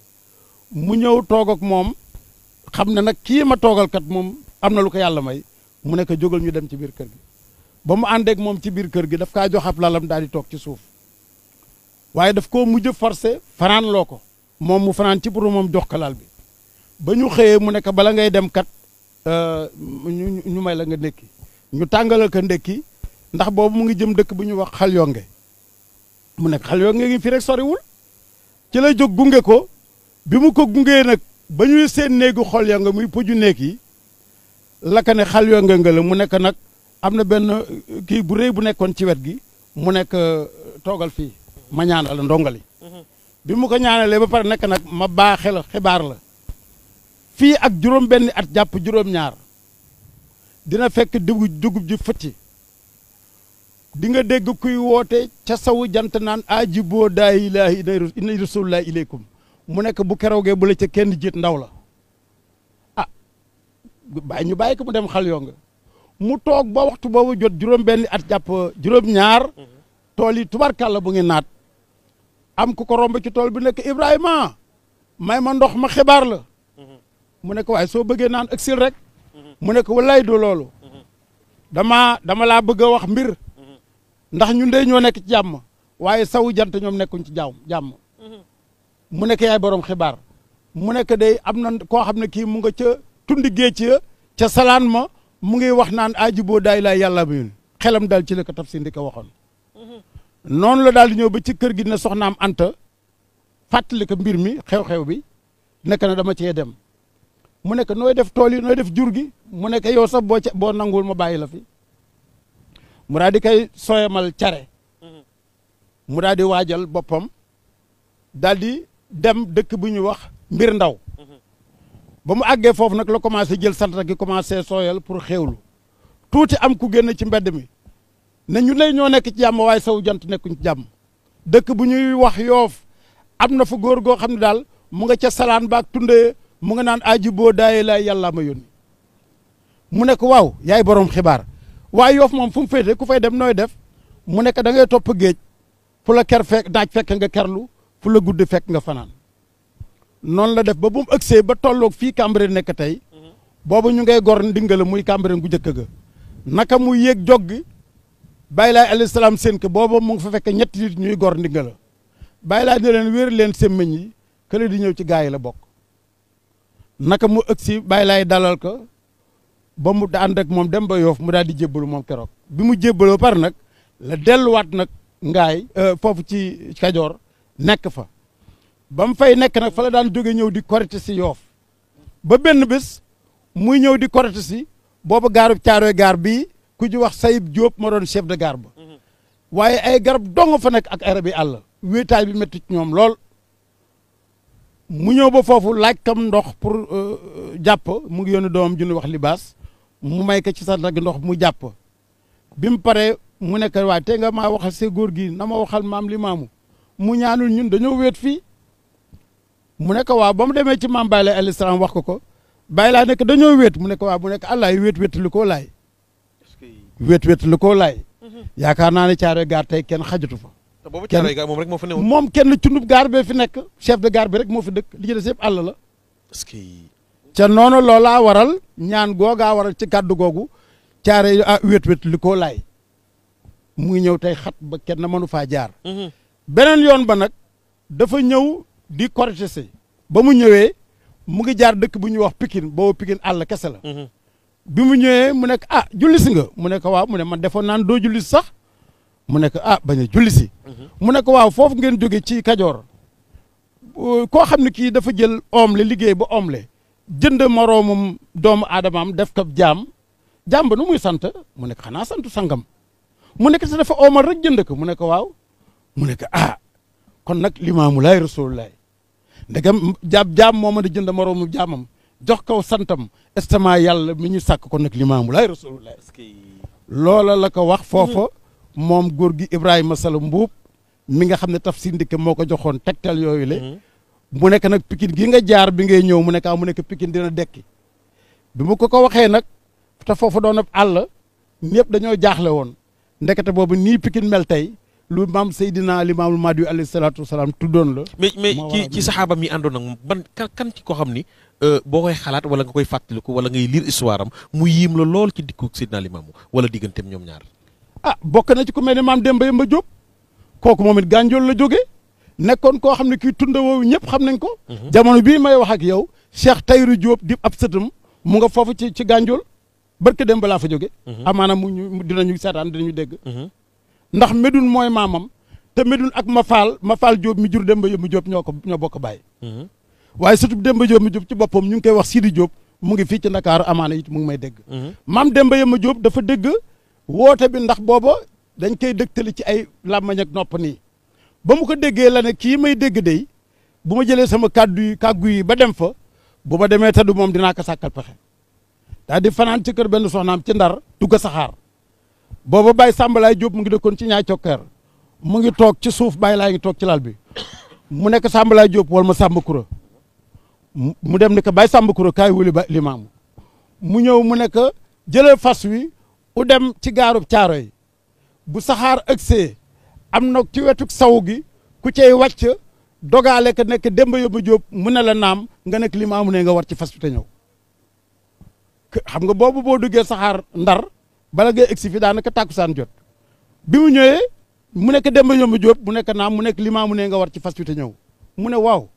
mu ñëw toog ak moom xam ne nag kii ma toogal kat moom am na lu ko yàlla may mu nekk jógal ñu dem ci biir kër gi ba mu àndeek moom ci biir kër gi daf kaa jox ab lalam daal di toog ci suuf waaye daf koo mujj forcé fanaan loo ko moom mu fanaan ci pour moom jox ko lal bi ba ñu xëyee mu nekk bala ngay dem kat ñu may la nga ndékki ñu tàngalal ko ndékki ndax boobu mu ngi jëm dëkk bu ñuy wax xal yonge mu nekk xal yonge ngi fi rek soriwul ci la jóg gunge ko bi mu ko gungee nag ba ñuy seen néegu xol yonge muy puju néeg yi la ko ne xal yonge nga la mu nekk nag am na benn kii bu rëy bu nekkoon ci wet gi mu nekk toogal fii ma ñaanal la ndongali bi mu ko ñaanalee ba pare nekk nag ma baaxe la xibaar la fii ak juróom benn at jàpp juróom-ñaar dina fekk dugub ji fëtti di nga dégg kuy woote ca sawu jant naan ajiboo daa ilaahi inna rasulullah ilaykum mu nekk bu keroogee bu la ca kenn jiit ndaw la ah ñu bàyyi ko mu dem xal yonga mu toog ba waxtu boobu jot juróom benn at jàpp juróom-ñaar tool yi tubarkàlla bu ngi naat am ku ko romb ci tool bi nekk Ibrahima may ma ndox ma xibaar la mu nekk waaye soo bëggee naan ëgsil rek mu nekk wallaay do loolu dama laa bëgg a wax mbir ndax ñun de ñoo nekk ci jàmm waaye sawu jant ñoom nekkuñ ci jàmm mu nekk yaay borom xibaar mu nekk day am na koo xam ne kii mu nga ca tundi géej ya ca salaan ma mu ngi wax naan ajiboo daay laa yàlla ma yun xelam daal ci la ko taf si ndi ko waxoon noonu la daal di ñëw ba ci kër gi ne soxnaam Anta fàttali ko mbir mi xew-xew bi nekk na dama cee dem mu nekk nooy def tool yi nooy def jur gi mu nekk yow sax boo nanguwul ma bàyyi la fi mu daal di koy soyamal care mu daal di waajal boppam daal di dem dëkk bu ñuy wax mbir ndaw ba mu àggee foofu nag la commencé jël santata gi commencé sooyal pour xéewlu tuuti am ku génn ci mbedd mi ne ñu lay ñoo nekk ci jàmm waaye saw jant nekkuñ ci jàmm dëkk bu ñuy wax yoof am na fa góor goo xam ne daal mu nga ca salaan baak tundee mu nga naan aji boo daayee laay yàllaa ma yónni mu nekk waaw yaay borom xibaar waaye yoof moom fu mu féete ku fay dem nooy def mu nekk da ngay topp géej fu la ker fekk naaj fekk nga kerlu fu la guddi fekk nga fanaan noonu la def ba bu mu ëgsee ba tolloog fii Cambérène nekk tey boobu ñu ngay gor ndingala muy Cambérène gu njëkk ga naka mu yéeg joggi bàyyi laay alayhi salaam seen ke booba mu ngi fa fekk ñetti nit ñuy gor ndingala bàyyi laay ne leen wéer leen semmeñ yi kële di ñëw ci gaa yi la bokk naka mu ëgsi bàyyi laay dalal ko ba mu ànd ak moom dem ba yoof mu daal di jébbalu moom keroog bi mu jébbaloo par nag la delluwaat nag ngaay foofu ci Kajoor nekk fa ba mu fay nekk nag fa la daan jóge ñëw di korite si yoof ba benn bés muy ñëw di korite si booba gaaru Caaroy gaar bii ku ci wax Sayib Diop ma doon chef de gare ba waaye ay garab dong fa nekk ak ay rabi àll wéetaay bi métti ci ñoom lool mu ñëw ba foofu laaj kam ndox pour jàpp mu ngi yónni doomam ju ñuy wax libaas mu may ko ci sa nag ndox mu jàpp bi mu paree mu nekk waaye te nga maa waxal see góor gi na ma waxal maam li maamu mu ñaanul ñun dañoo wéet fii mu nekk waaw ba mu demee ci maam Baye Laay alayhi salaam wax ko Baye Laay nekk dañoo wéet mu nekk waaw mu nekk àllaay wéet lu koo laay wéet lu koo laay yaakaar naa ne Caaroy gaar tey kenn xajatu fa boobu Caaroy gaar moom rek moo fa newoon moom kenn cundub gaar bee fi nekk chef de gare bi rek moo fi dëkk li ci des yëpp àll la ca noonu loolaa waral ñaan googaa waral ci kàddu googu Caaroy wéet lu koo laay mu ngi ñëw tey xat ba kenn mënu faa jaar beneen yoon ba nag dafa ñëw di cortese ba mu ñëwee mu ngi jaar dëkk bu ñuy wax Pikine boobu Pikine àll kese la bi mu ñëwee mu nekk julli si nga mu nekk waaw mu ne man defoon naan doo julli si sax mu nekk bañ a julli si mu nekk waaw foofu ngeen jóge ci Kajoor koo xam ne kii dafa jël omle liggéey ba omle jënd moroomum doomu aadamaam def ko jaam ba nu muy sant mu nekk xanaa santu sangam mu nekk sa dafa oomal rek jënd ko mu nekk waaw mu nekk kon nag limaamu laay rasulullaay ndegam jaam moo mën a jënd moroomu jaamam jox kaw santam estamaa yàlla mi ñu sàkk kon nag limaamu laay rasulullaay loola la ko wax foofa moom góor gi Ibrahima Sall Mbuub mi nga xam ne Tafsir Ndikke moo ko joxoon tegtal yooyu le mu nekk nag Pikine gi nga jaar bi ngay ñëw mu nekk Pikine dina dekki bi mu ko waxee nag te foofu doon ab àll ñëpp dañoo jaaxle woon ndekete boobu nii Pikine mel tey lu maam Seydina Limaamul Mahdi alayhi salaatu wasalaam tuddoon la. mais ci saxaaba mi àndoon ak moom ban kan ci ko xam ni boo koy xalaat wala nga koy fàttaliku wala ngay lire histoire am mu yiim la lool ci dikku Seydina Limaamu wala digganteem ñoom ñaar. bokk na ci ku mel ne maam Demba Yemba Diop kooku moom it Gànjool la jógee nekkoon koo xam ne kii tunda woowu ñëpp xam nañ ko. jamono bii may wax ak yow Cheikh Tayru Diop di ab sëtam mu nga foofu ci Gànjool barke Demba laa fa jóge amaana mu dinañu seetaan dinañu dégg. ndax Médoune mooy maamam te Médoune ak Mafal Diop mi jur Demba Yemba Diop ñoo bokk bàyyi. waaye surtout Demba Diop mi Diop ci boppam ñu ngi koy wax Sidi Diop mu ngi fii ci Ndakaaru amaana it mu ngi may dégg. maam Demba Yemba Diop dafa dégg woote bi ndax booba dañ koy dëgtali ci ay làmmañ ak nopp nii ba mu ko déggee la ne kii may dégg dey bu ma jëlee sama kàggu yi ba dem fa bu ma demee tëdd moom dinaa ko sàkkal pexe daal di fanaan ci kër benn soxnaam ci Ndar dugg saxaar. booba Baye Samba Laay Diop mu ngi dëkkoon ci ñaay cokkeer mu ngi toog ci suuf Baye Laay ngi toog ci lal bi mu nekk Samba Laay Diop wala ma Samba Kura mu dem ne ko Baye Samba Kura kaay wuli ba limaamu mu ñëw mu nekk jëlee fas wi u dem ci gaarub Caaroy bu saxaar ëgsee am na ci wetu saw gi ku cay wàcc dogaale ka nekk Demba Yemba Diop mu ne la naam nga nekk limaamu ne nga war ci fas wi te ñëw xam nga boobu boo duggee saxaar Ndar bala ngay egsi fi daanaka tàkkusaan jot bi mu ñëwee mu nekk Demba Yemba Diop mu nekk naam mu nekk limaamu ne nga war ci fas wi te ñëw mu ne waaw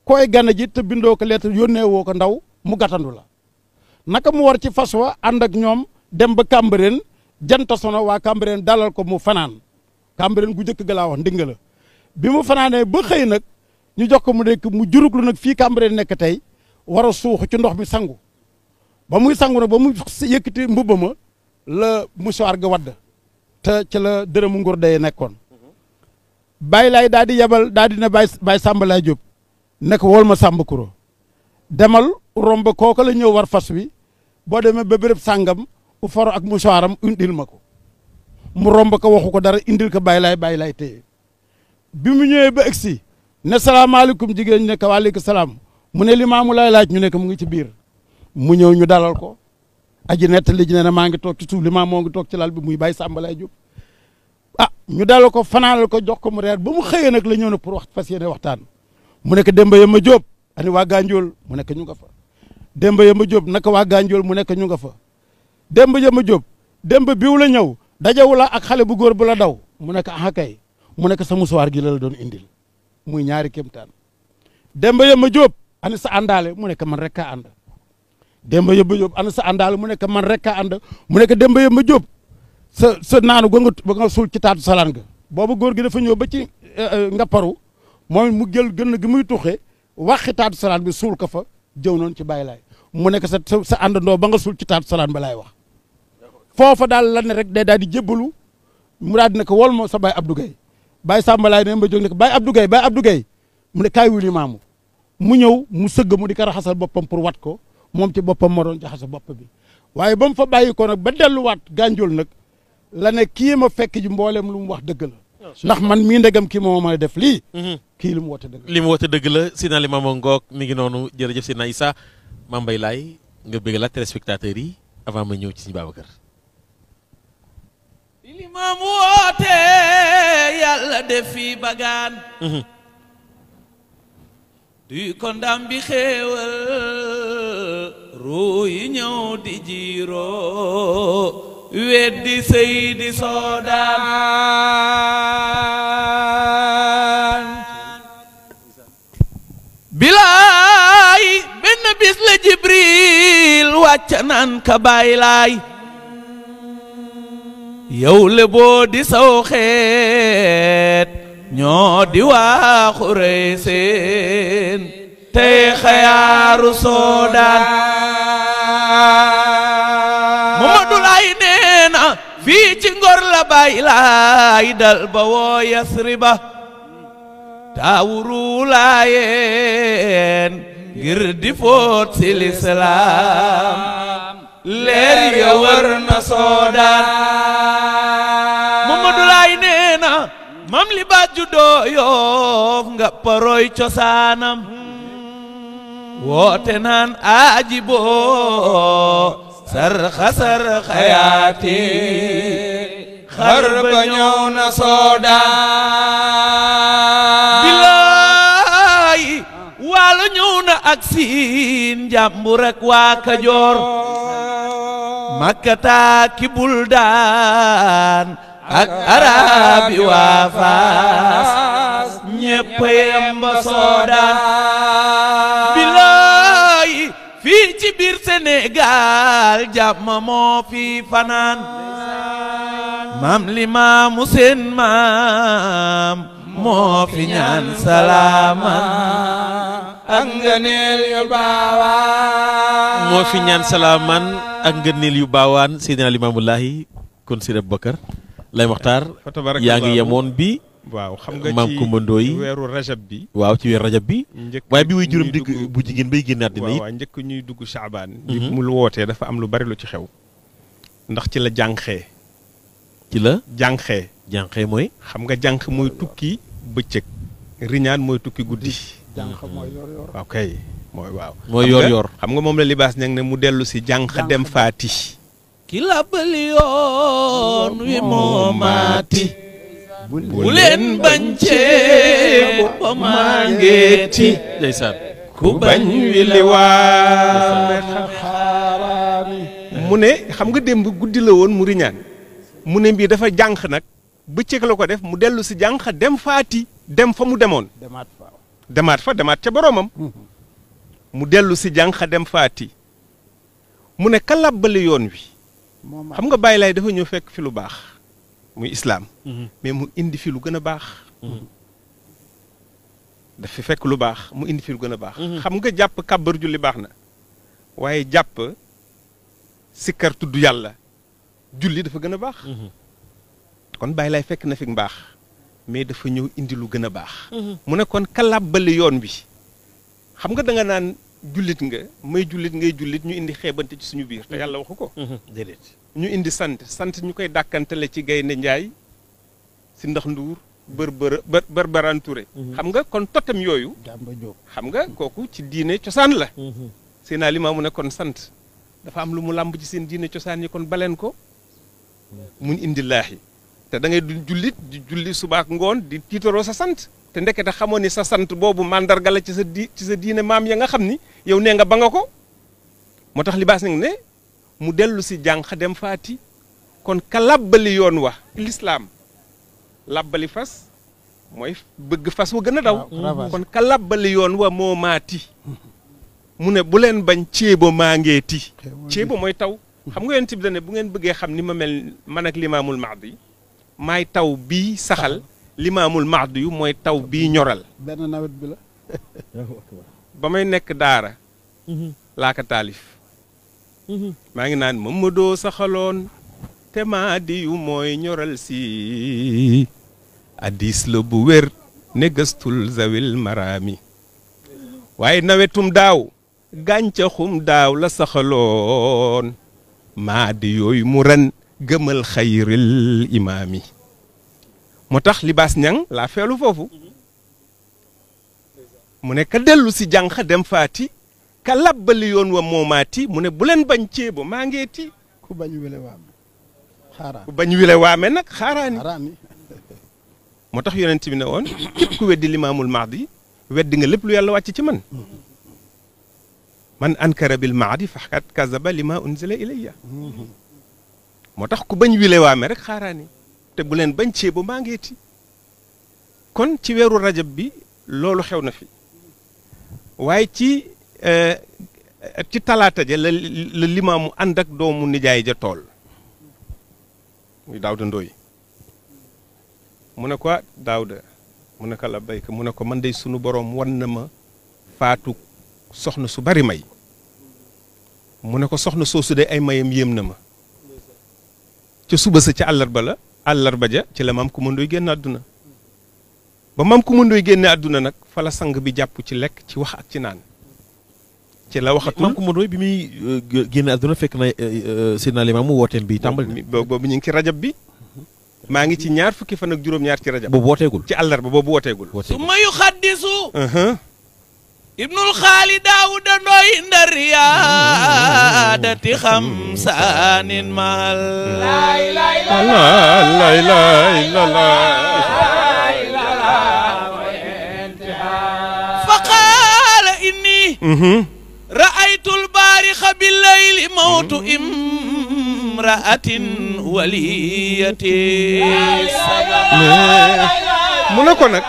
koy gana ji te bindoo ko lettre yónnee woo ko ndaw mu gàttandu la naka mu war ci fas wa ànd ak ñoom dem ba Cambérène janta sono waa Cambérène dalal ko mu fanaan Cambérène gu njëkk ga laa wax ndinga la bi mu fanaanee ba xëy nag ñu jox ko mu nekk mu juruglu nag fii Cambérène nekk tey war a suux ci ndox mi sangu ba muy sangu nag ba mu yëkkati mbubba ma la mouchoir ga wadd te ci la dërëmu nguur day nekkoon Baye Laay daal di yebal daal di ne Baye Samba Laay Diop ne ko wol ma Samba Kuro demal romb kooku la ñëw war fas wi boo demee ba béréb sàngam u foro ak mouchoir am indil ma ko mu romb ko waxu ko dara indil ko Baye Laay téye bi mu ñëwee ba egsi ne salaamaaleykum jigéen ñi ne ko waaleykum salaam mu ne Limaamu Laay laaj ñu ne ko mu ngi ci biir mu ñëw ñu dalal ko aji nettali ji ne maa ngi toog ci suuf Limaam moo ngi toog ci lal bi muy Baye Samba Laay Diop ñu dalal ko fanaanal ko jox ko mu reer ba mu xëyee nag la ñëw na pour fas yéene waxtaan mu nekk Demba Yemba Diop ani waa Ganjool mu nekk ñu nga fa Demba Yemba Diop naka waa Ganjool mu nekk ñu nga fa Demba Yemba Diop Demba biw la ñëw dajewu la ak xale bu góor bu la daw mu nekk kay mu nekk sa musuwaar gi la doon indil muy ñaari kéemtaan Demba Yemba Diop ani sa àndaale mu nekk man rek kaa ànd Demba Yemba Diop ani sa àndaale mu nekk man rek kaa ànd mu nekk Demba Yemba Diop sa naanu ba nga suul ci taatu salaan ga boobu góor gi dafa ñëw ba ci nga paru moom mu jël gën gi muy tuxee waxi taatu salaan bi suul ko fa jëw noonu ci Baye Laay mu nekk sa àndandoo ba nga suul ci taatu salaan ba laay wax foofa daal la ne rek day daal di jébbalu mu daal di ne ko wol ma sa Baye Abdou Gueye Baye Samba Laay ne ma jóg ne ko Baye Abdou Gueye mu ne kaay wu Limaamu mu ñëw mu sëgg mu di ko raxasal boppam pour wat ko moom ci boppam moo doon jaxase bopp bi waaye ba mu fa bàyyi ko nag ba delluwaat Ganjool nag la ne kii ma fekk ji mbooleem lu mu wax dëgg la ndax man mii ndegam kii moo mën a def lii kii li mu woote dëgg li mu woote dëgg la Seydina Limaamu ngoog mi ngi noonu jërëjëf Seydina Issa Mame Mbaye Laye nga bëgg la téléspectateurs yi avant ma ñëw ci Serigne Babacar. Limaam woote yàlla def fi bagaan duy ko ndam bi xéewal ruu yi ñëw di jiiroo weddi Seydi Soodaan bilaay benn bis la Jibril wàcc naan ka Baay Laay yow le boo di saw xeet ñoo di waa Xuraysin tey xayaaru Soodaan Mamadu Laay nee na fii ci Ngor la Baay Laay dal ba woo Yasriba taawuru Laayeen ngir di foot si lislaam leer ya wër na Soodaan Mamadu Laay nee na mam li ba juddoo Yoof nga paroy cosaanam woote naan aajiboo sarxa yaati xar ba ñëw na Soodaan bilaay waalo ñëw na ak siin njàmbur ak waa Kajoor Makkata ki buldaan ak arabi waa Faas ñépp yemba Soodaan bilaay fii ci biir Sénégal jàmm moo fi fanaan maam Limaamu seen maam moo fi ñaan salaaman ak ngëneel yu baawaan moo fi ñaan salaaman ak ngëneel yu baawaan Seydina Limaamu Laay kon Seydi Aboubacar Lay Maxtaar yaa ngi yemoon bi waaw xam nga maam Kumba Ndooy weeru rajab bi waaw ci weeru rajab bi waaye bi way juróom digg bu jigéen bay génn àddina it waaw njëkk ñuy dugg Saabaan bi mu lu wootee dafa am lu bari lu ci xew ndax ci la jànqee jànqee mooy xam nga jànq mooy tukki bëccëg riñaan mooy tukki guddi jànq mooy yor waaw kay mooy waaw mooy yor xam nga moom la libaas ñang ne mu dellu si jànq dem faati ki la bëli yoon wi moo maati bu leen bañ ceebu ba maa ngeeti ndeysaan ku bañ wi li waa mu ne xam nga démb guddi la woon mu riñaan mu ne mbii dafa jànq nag bëccëg la ko def mu dellu si jànq dem faati dem fa mu demoon demaat ca boroomam mu dellu si jànq dem faati mu ne ka làbbali yoon wi xam nga Baay Laay dafa ñëw fekk fi lu baax muy islaam mais mu indi fi lu gën a baax daf fi fekk lu baax mu indi fi lu gën a baax xam nga jàpp kàbbar julli baax na waaye jàpp sikkar tudd yàlla julli dafa gën a baax kon Baay Laay fekk na fi mbaax mais dafa ñëw indi lu gën a baax mu ne kon ka làbbali yoon bi xam nga da nga naan jullit nga may jullit ngay jullit ñu indi xeebante ci suñu biir te yàlla waxu ko déedéet ñu indi sant ñu koy dàkkantale ci Gaynde Njaay si ndax nduur Barbaraan Touré xam nga kon totem yooyu xam nga kooku ci diine cosaan la Seydina Limaamu ne kon sant dafa am lu mu làmb ci seen diine cosaan yi kon baleen ko mun indi laahi te da ngay du jullit di julli subaak ngoon di tiitaroo sa sant te ndekete xamoon ni sa sant boobu mandarga la ci sa diine maam ya nga xam ni yow nee nga ba nga ko moo tax libaas nag ne mu dellu si jànq dem faati kon ka làbbali yoon wa lislaam làbbali fas mooy bëgg fas wa gën a daw kon ka làbbali yoon wa moo maati mu ne bu leen bañ ceebo maa ngeeti ceebo mooy taw xam nga yéen bi ne bu ngeen bëggee xam ni ma mel man ak limaamul mahdi maay taw bii saxal limaamul mahdi yu mooy taw bii ñoral benn nawet bi la ba may nekk daara laa ko taalif maa ngi naan Mamadou saxaloon te mahdi yu mooy ñoral si addis la bu wér ne gëstul zawil maraami waaye nawetum daaw gàncaxum daaw la saxaloon mahdi yooyu mu ren gëmal xayril imaami moo tax libaas ñang laa feelu foofu mu ne ka dellu si jànq dem faati ka labbali yoon wa moomaati mu ne bu leen bañ ceebo maa ngeeti ku bañ wele waame xaaraan ku bañ wile waame nag xaaraani xaaraani moo tax yonent bi ne woon képp ku weddi limaamul mahdi weddi nga lépp lu yàlla wàcc ci man man ankara bil mahdi faqad kazaba lima unzila ilayya moo tax ku bañ wile waame rek xaaraani te bu leen bañ ceebo maa ngeeti kon ci weeru rajab bi loolu xew na fi waaye ci talaata ja la limaamu ànd ak doomu nijaay ja tool muy Daawda Ndooy mu ne ko Daawda mu ne ko la béykat mu ne ko man de sunu boroom wan na ma faatu soxna su bari may mu ne ko soxna soosu de ay mayam yéem na ma ca suba sa ca àllarba ja ci la maam Kumba Ndooy génn àdduna ba maam Kumba Ndooy génne àdduna nag fa la sang bi jàpp ci lekk ci wax ak ci naan ci la waxatul maam Kumba Ndooy bi muy génne àdduna fekk na Seydina Limaamu wooteem bi tàmbali boobu ñu ngi ci rajab bi maa ngi ci ñaar fukki fan ak juróom-ñaar ci rajab boobu wooteegul ci àllarba boobu wooteegul su ma yu xaddisu ibnul xaali Daawuda Ndooy ndar riyaadati xamsaanin maal laa ilaaha illallaah fa qaala inni ra'aytul baarixa bil layli mawtu imra'atin waliyati mu ne ko nag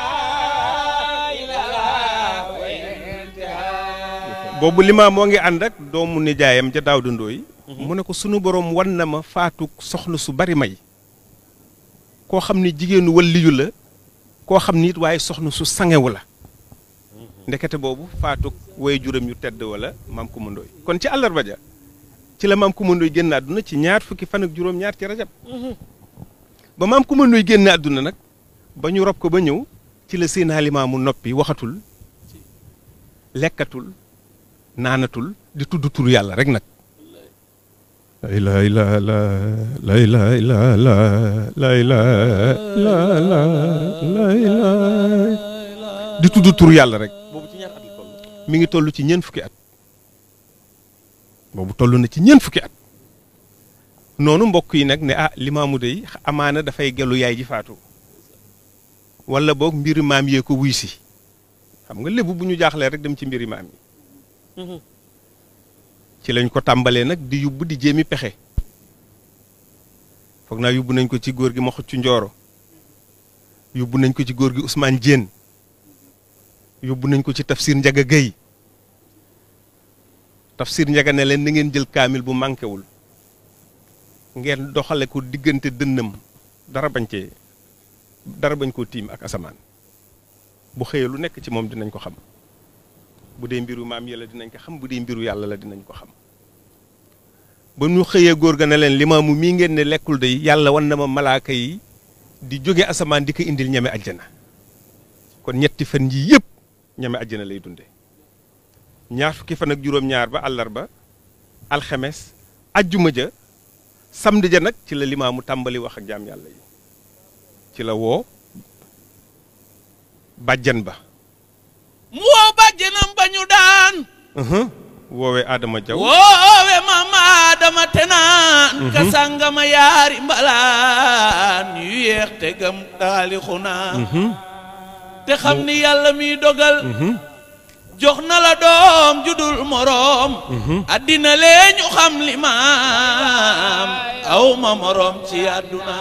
boobu limaam moo ngi ànd ak doomu nijaayam ja Daawda Ndooy mu ne ko sunu boroom wan na ma faatu soxna su bari may koo xam ni jigéenu walliyu la koo xam ni it waaye soxna su sangewu la ndekete boobu faatu way juram yu tedd wala maam Kumba Ndooy kon ci àllarba ja ci la maam Kumba Ndooy génn àdduna ci ñaar fukki fan ak juróom-ñaar ci rajab ba maam Kumba Ndooy génn àdduna nag ba ñu rob ko ba ñëw ci la Seydina Limaamu noppi waxatul lekkatul naanatul di tudd turu yàlla rek nag la ilaha illa la ilaha illa la ilaha di tudd turu yàlla rek boobu ci ñaar at la toll mi ngi toll ci ñeent fukki at boobu toll na ci ñeent fukki at noonu mbokk yi nag ne ah Limaamu dey amaana dafay gelu yaay ji faatu wala boog mbiri maam yee ko wuy si xam nga lébu bu ñu jaaxlee rek dem ci mbiri maam yi ci lañ ko tàmbalee nag di yóbbu di jéemi pexe foog naa yóbbu nañ ko ci góor gi ma xoccu njooro yóbbu nañ ko ci góor gi Ousmane Diène yóbbu nañ ko ci tafsir Njaga Gueye tafsir Njaga ne leen na ngeen jël kaamil bu manqué wul ngeen doxale ko diggante dënnam dara bañ koo tiim ak asamaan bu xëyee lu nekk ci moom dinañ ko xam bu dee mbiru maam yàlla dinañ ko xam bu dee mbiru yàlla la dinañ ko xam ba ñu xëyee góor ga ne leen limaamu mii ngeen ne lekkul day yàlla wan na ma malaaka yi di jóge asamaan di ko indil ñame àjjana kon ñetti fan yi yëpp ñame àjjana lay dunde ñaar fukki fan ak juróom-ñaar ba àllarba alxemes ajjuma ja samedi ja nag ci la limaamu tàmbali wax ak jaam yàlla yi ci la woo bàjjan ba mu woo bàjjanam ba ñu daan woowe Adama Jaw woowe mama Adama te naan ka sàngama yaari mbalaan yu yeex te gëm daali xunaa te xam ni yàlla mi dogal jox na la doom judul moroom addina lee ñu xam li maam aw ma moroom ci àdduna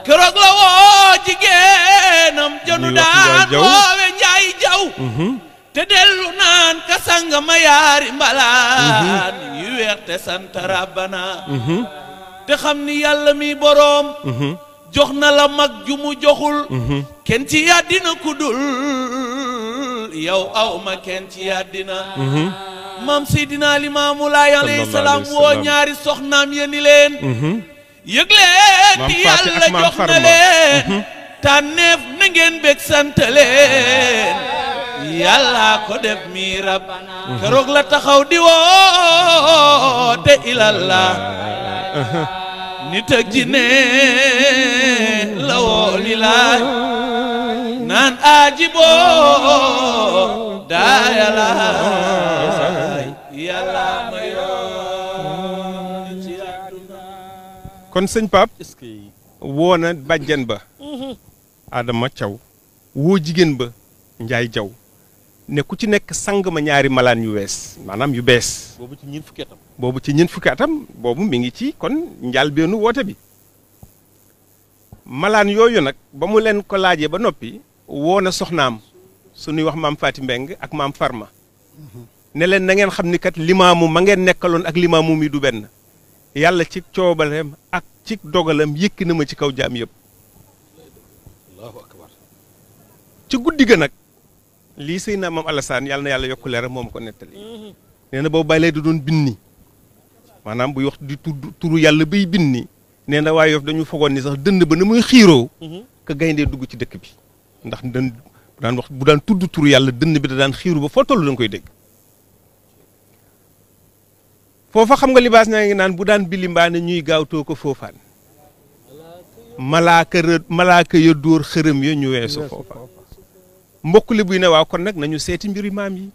keroog la woo jigéenam jënu daan woowe Njaay Jaw te dellu naan ka sanga ma yaari mbalaan yu weex te sant rabbana te xam ni yàlla mi boroom jox na la mag ju mu joxul kenn ci àddina ku dul yow aw ma kenn ci àddina maam Seydina Limaamu Laay alayhi salaam woo ñaari soxnaam yéeni leen yëg leen di yàlla jox na leen tànneef na ngeen bég sant leen yàlla ko def mi rab keroog la taxaw di woote ilallah nit ak jinne la woo laay naan ajibo daaya laay yàlla ma yoon ci àdduna. kon sëñ Pape woo na bàjjen ba Adama Thiaw woo jigéen ba Njaay Jaw ne ku ci nekk sang ma ñaari malaan yu wees maanaam yu bees. boobu ci ñeent fukki atam. boobu ci ñeent fukki atam boobu mi ngi ci kon njaal beenu woote bi malaan yooyu nag ba mu leen ko laajee ba noppi woo na soxnaam suñuy wax maam Faati Mbeng ak maam Farma ne leen na ngeen xam ni kat limaamu ma ngeen nekkaloon ak limaamu mi du benn yàlla ci coobaleem ak ci dogalam yëkki na ma ci kaw jaam yëpp. Allahu akbar. ci guddi ga nag lii sëy naa maam Alassane yàlla na yàlla yokku leeram moom ko nettali nee na boobu bàyyi lay da doon binni maanaam buy wax di turu yàlla bay binni nee na waaye yof dañu fogoon ni sax dënd ba na muy xiiroo ka gayndee dugg ci dëkk bi ndax dën daan wax bu daan tudd turu yàlla dënd bi da daan xiiru ba foo toll da nga koy dégg foofa xam nga libaas ñaa ngi naan bu daan bili mbaane ñuy gaawtoo ko foofaan malaaka ya dóor xërëm ya ñu weesu foofa mbokk li buy ne waaw kon nag nañu seeti mbiri maam yi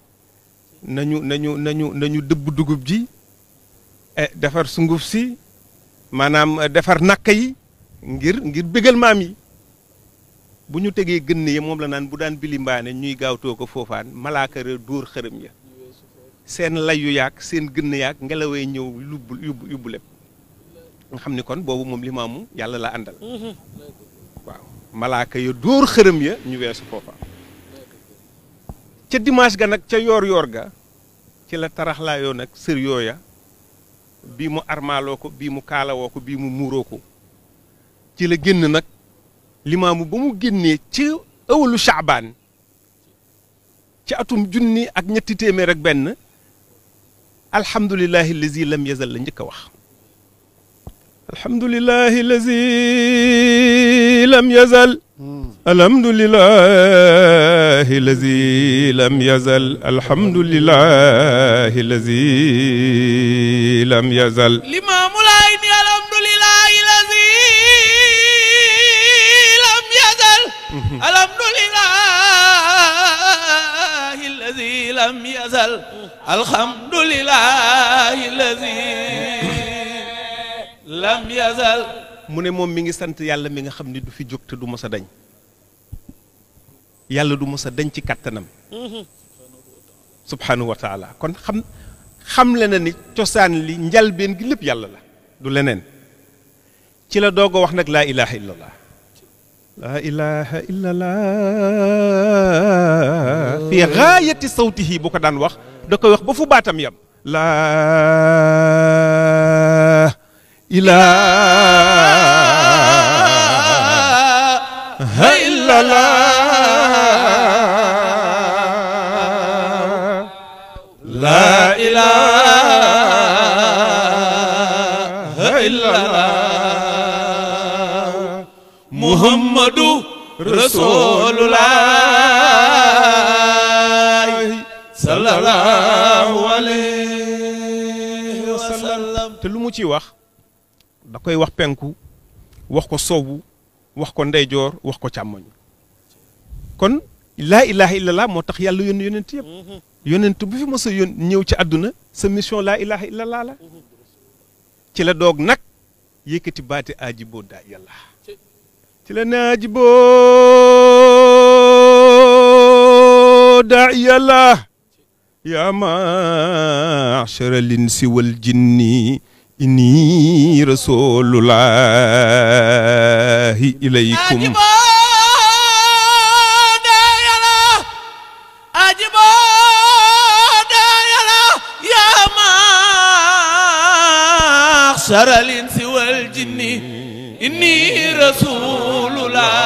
nañu dëbb dugub ji defar sunguf si maanaam defar nakka yi ngir bégal maam yi bu ñu tegee gënn yi moom la naan bu daan bili mbaane ñuy gaawtoo ko foofaan malaaka ya dóor xërëm ya seen layu yaag seen gënn yaag ngelawee ñëw yóbbu lépp nga xam ni kon boobu moom limaamu yàlla la àndal waaw malaaka ya dóor xërëm ya ñu weesu foofa ca dimanche ga nag ca yoor ga ci la taraxlaayoo nag sër yooya bii mu armaaloo ko bii mu kaalawoo ko bii mu muuroo ko ci la génn nag limaamu ba mu génnee ci ëwalu Shaabaan ci atum junni ak ñetti téeméer ak benn alhamdulillahi lazi lam yazal la njëkk a wax alhamdulillahi lazi lam yazal alhamdulillahi lazi lam yazal alhamdulillahi lazi lam yazal limaamu laay ni alhamdulillahi lazi lam yazal alhamdulillahi lazi lam yazal alhamdulillahi lazi lam yazal mu ne moom mi ngi sant yàlla mi nga xam ni du fi jóg te du mos a dañ yàlla du mos a dañ ci kàttanam subhanahu wa taala kon xam le na ni cosaan li njalbeen gi lépp yàlla la du leneen ci la doog a wax nag laa ilaha illallah laa ilaha illallah fi gaayati sawtihi bu ko daan wax da koy wax ba fu baatam yam laa ilaha illallah laa ilaaha illallah muhammadu rasulullah sallallahu alayhi wa sallam te lu mu ciy wax da koy wax penku wax ko sowwu wax ko ndeyjoor wax ko càmmoñ kon laa ilaha illallah moo tax yàlla yónni yonent yëpp yonent bu fi mos a ñëw ci àdduna sa mission laa ilaha illallah la ci la doog nag yëkkati baati aajiboo daa yàlla ci la ne aajiboo daa yàlla yaa ma'shara linsi wal jinni inni rasulullahi ilaykum ma'shara linsi wal jinni inni rasulullahi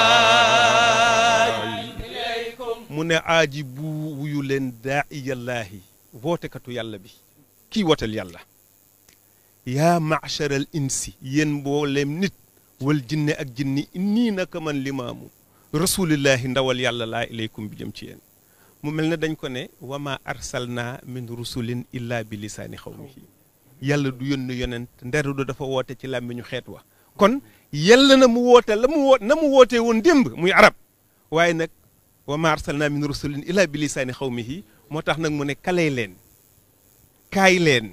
ilaykum mu ne aajibu wuyu leen daa'iyallaahi wootekatu yàlla bi kii wooteel yàlla yaa ma'sharal insi yéen mboolem nit wal jinne ak jinni inni naka man limaamu rasulillahi ndawal yàlla laa ilaykum bi jëm ci yéen mu mel ne dañ ko ne wa ma arsalna min rusulin illa bi lisaani xawmihi yàlla du yónni yonent nderu du dafa woote ci làmmiñu xeet wa kon yàlla na mu woote la mu woo na mu wootee woon démb muy arab waaye nag wa ma arsalna min rasulin illa bi lisaani xawmihi moo tax nag mu ne kalay leen kaay leen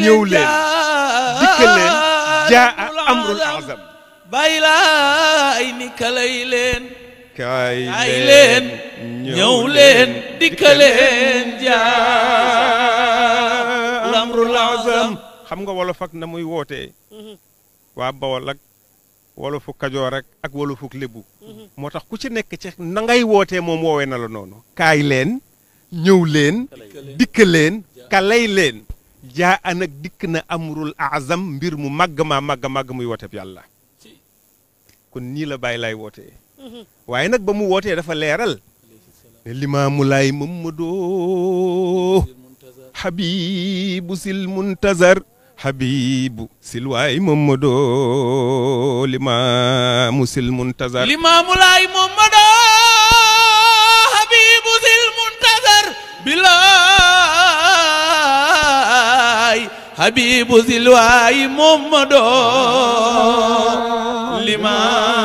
ñëw leen dikka leen jaa amrul azam bàyyi laay ni kalay leen kaay leen ñëw leen dikka leen jaa amrul azam xam nga wolof ak na muy wootee waa Bawol ak wolofu Kajoor ak wolofu Lébu moo tax ku ci nekk ci na ngay wootee moom woowee na la noonu kaay leen ñëw leen dikk leen kalay leen jaa an ak dikk na amrul azam mbir mu màgg maa màgg muy wooteeb yàlla kon nii la bàyyi laay wootee waaye nag ba mu wootee dafa leeral ne limaamu laay Mamadou habibu sil muntazar habibu sil waay Mamadou limaamu sil muntazar limaamu laay Mamadou habibu sil muntazar bilaay habibu sil waay Mamadou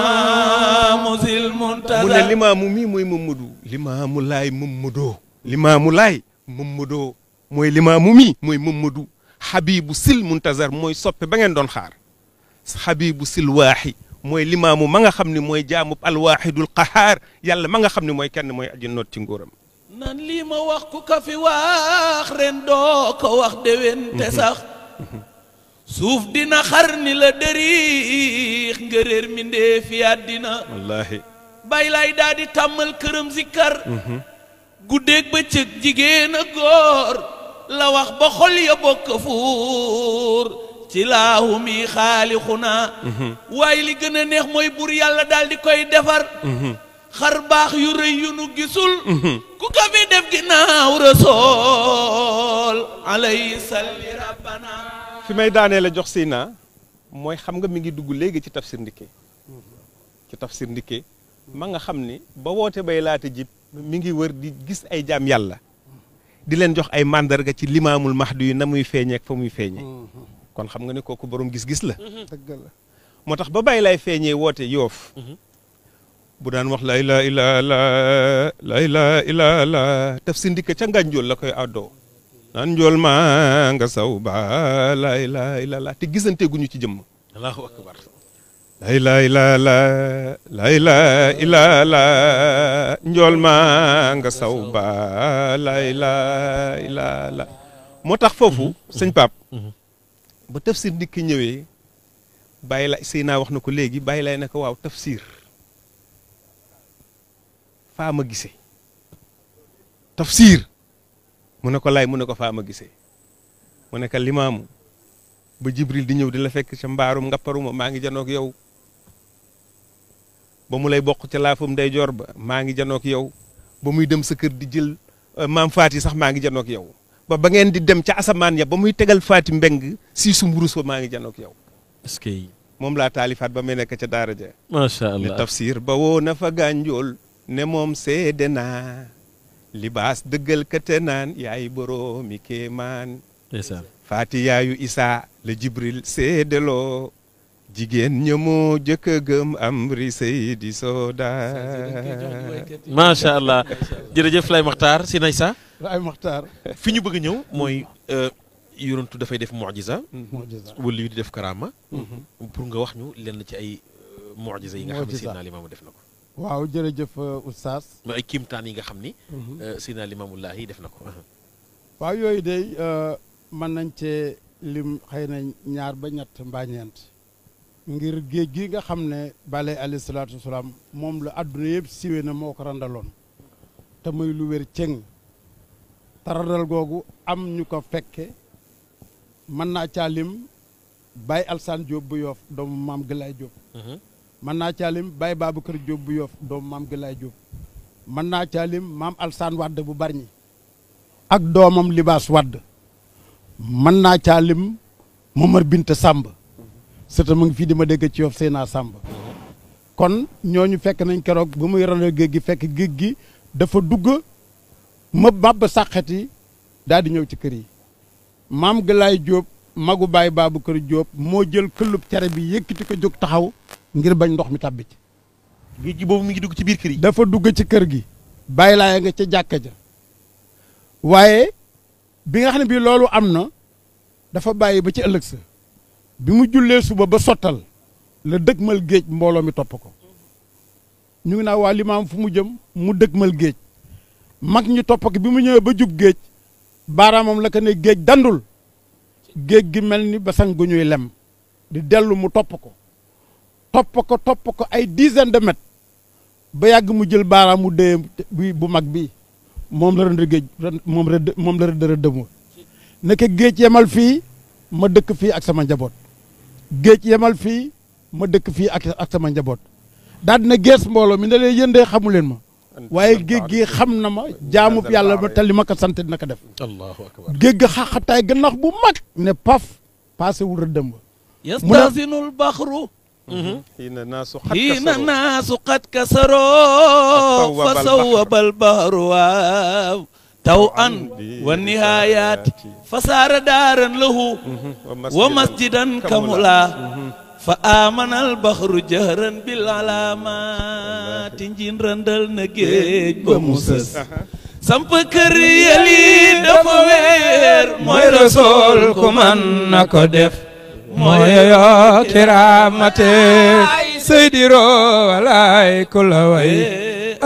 limaamu sil muntazar mu ne limaamu mii mooy Mamadou limaamu laay Mamadou limaamu laay Mamadou mooy limaamu mii mooy Mamadou habibu sil muntazar mooy soppe ba ngeen doon xaar habibu sil waaxi mooy limaamu ma nga xam ne mooy jaamub alwaaxidul qahaar yàlla ma nga xam ne mooy kenn mooy aji noot ci nguuram nan lii ma wax ku ka fi wax ren doo ko wax déwén te sax suuf dina xar ni la dëriix nga réer mi ndee fi àddina wallaahi bay lay daal di tàmmal këram zikkar guddeeg bëccëg jigéen a góor la wax ba xol ya bokk fuur ci laahu mi xaalixuna waaye li gën a neex mooy buur yàlla daal di koy defar xar baax yu rëy yu nu gisul ku ka fi def ginnaaw rasool alayhi salli rabbana fi may daanee la jox si naa mooy xam nga mi ngi dugg léegi ci tafsir ndikke ma nga xam ni ba woote bay laata jib mi ngi wër di gis ay jaam yàlla di leen jox ay mandarga ci limaamul mahdi yu na muy feeñee ak fa muy feeñee kon xam nga ne kooku borom gis-gis la dëgg la moo tax ba bàyyi lay feeñee woote yoof bu daan wax la ilaha illa tafsir ndikke ca ngànjool la koy àddoo naan njool maa nga saw ba la ilaha illa te gisante guñu ci jëmm allahu akbar la ilaha illa njool maa nga saw ba la ilaha illa moo tax foofu sëñ Pape ba tafsir ndikki ñëwee bàyyi la sëy naa wax na ko léegi bàyyi lay ne ko waaw tafsir faa ma gisee tafsir mu ne ko lay mu ne ko faa ma gisee mu ne ko limaamu ba Jibril di ñëw di la fekk ca mbaarum ngapparuma maa ngi janook yow ba mu lay bokk ca laafum ndeyjoor ba maa ngi janook yow ba muy dem sa kër di jël maam Faati sax maa ngi janook yow ba ngeen di dem ca asamaan ya ba muy tegal Faati mbeng si su mburus ba maa ngi janook yow est-ce que moom laa taalifaat ba may nekk ca daara ja macha allah ne tafsir ba woo na fa gànjool ne moom seede naa libaas dëggal kate naan yaay boroomi kéemaan ndeysaan Faati yaayu Isaa la Jibril seedeloo jigéen ñamoo jëkk a gëm amri Seydi Soda macha allah jërëjëf Lay Maxtaar si nay sa Lay Maxtaar fi ñu bëgg a ñëw mooy yonentu dafay def mu'jiza wala yu di def karaama pour nga wax ñu lenn ci ay mu'jiza yi nga xam ne Seydina Limaamu def na ko waaw jërëjëf oustaz mooy ay kiimtaan yi nga xam ni Seydina Limaamullaahi def na ko waaw yooyu de mën nañ cee lim xëy na ñaar ba ñett mbaa ñeent ngir géej gi nga xam ne bale alayhi salaatu wasalaam moom la àdduna yëpp siwee na moo ko randaloon te muy lu wér cëng te randal googu am ñu ko fekke mën naa caa lim Baye Alsaan Diop bu Yoof doomu maam Gëlaay Diop mën naa caa lim Baye Babacar Diop bu Yoof doomu maam Gëlaay Diop mën naa caa lim maam Alsaan Wadd bu Barñi ak doomam Libaas Wadd mën naa caa lim Momar Binta Samb sëta mu ngi fii di ma dégg ci Yoff Seyna Samb kon ñooñu fekk nañ keroog bu muy randal géej gi fekk géej gi dafa dugg màbb sàqet yi daal di ñëw ci kër yi maam Gëlaay Diop magu baay Babacar Diop moo jël këllub cere bi yëkkati ko jóg taxaw ngir bañ ndox mi tàbbi ci. géej gi boobu mi ngi dugg ci biir kër yi. dafa dugg ci kër gi. bàyyi laay nga ca jàkka ja. waaye bi nga xam ne bii loolu am na dafa bàyyi ba ci ëllëg sa bi mu jullee suba ba sottal la dëgmal géej mbooloo mi topp ko. ñu ngi naa waa limaam fu mu jëm mu dëgmal géej mag ñi topp ko bi mu ñëwee ba jub géej baaraamam la ko ne géej dandul géej gi mel ni basang gu ñuy lem di dellu mu topp ko ay dizaine de mètres ba yàgg mu jël baaraam mu dee bi bu mag bi moom la rënd géej moom la rëdd nekk géej yemal fii ma dëkk fii ak sama njaboot géej yemal fii ma dëkk fii ak sama njaboot daal dina gees mbooloo mi ne leen yéen de xamu leen ma waaye géej gi xam na ma jaamub yàlla ma te li ma ko sant dina ko def. Allahu akbar. géej gi xaxataay gànnax bu mag ne paf paase wul rëddëm ba. yastazinul baxru hiina naasu qad kasaroo fa sawwabal bahru waaw taw an wa nihayaat fa saara daaran lahu wa masjidan kamula fa amanal baxru jahran bil alaamaati njin randal na géej ba mu sës samp kër yali dafa weer mooy rasool ku man na ko def mooy yoo kiraamate seydiro walaay ku la way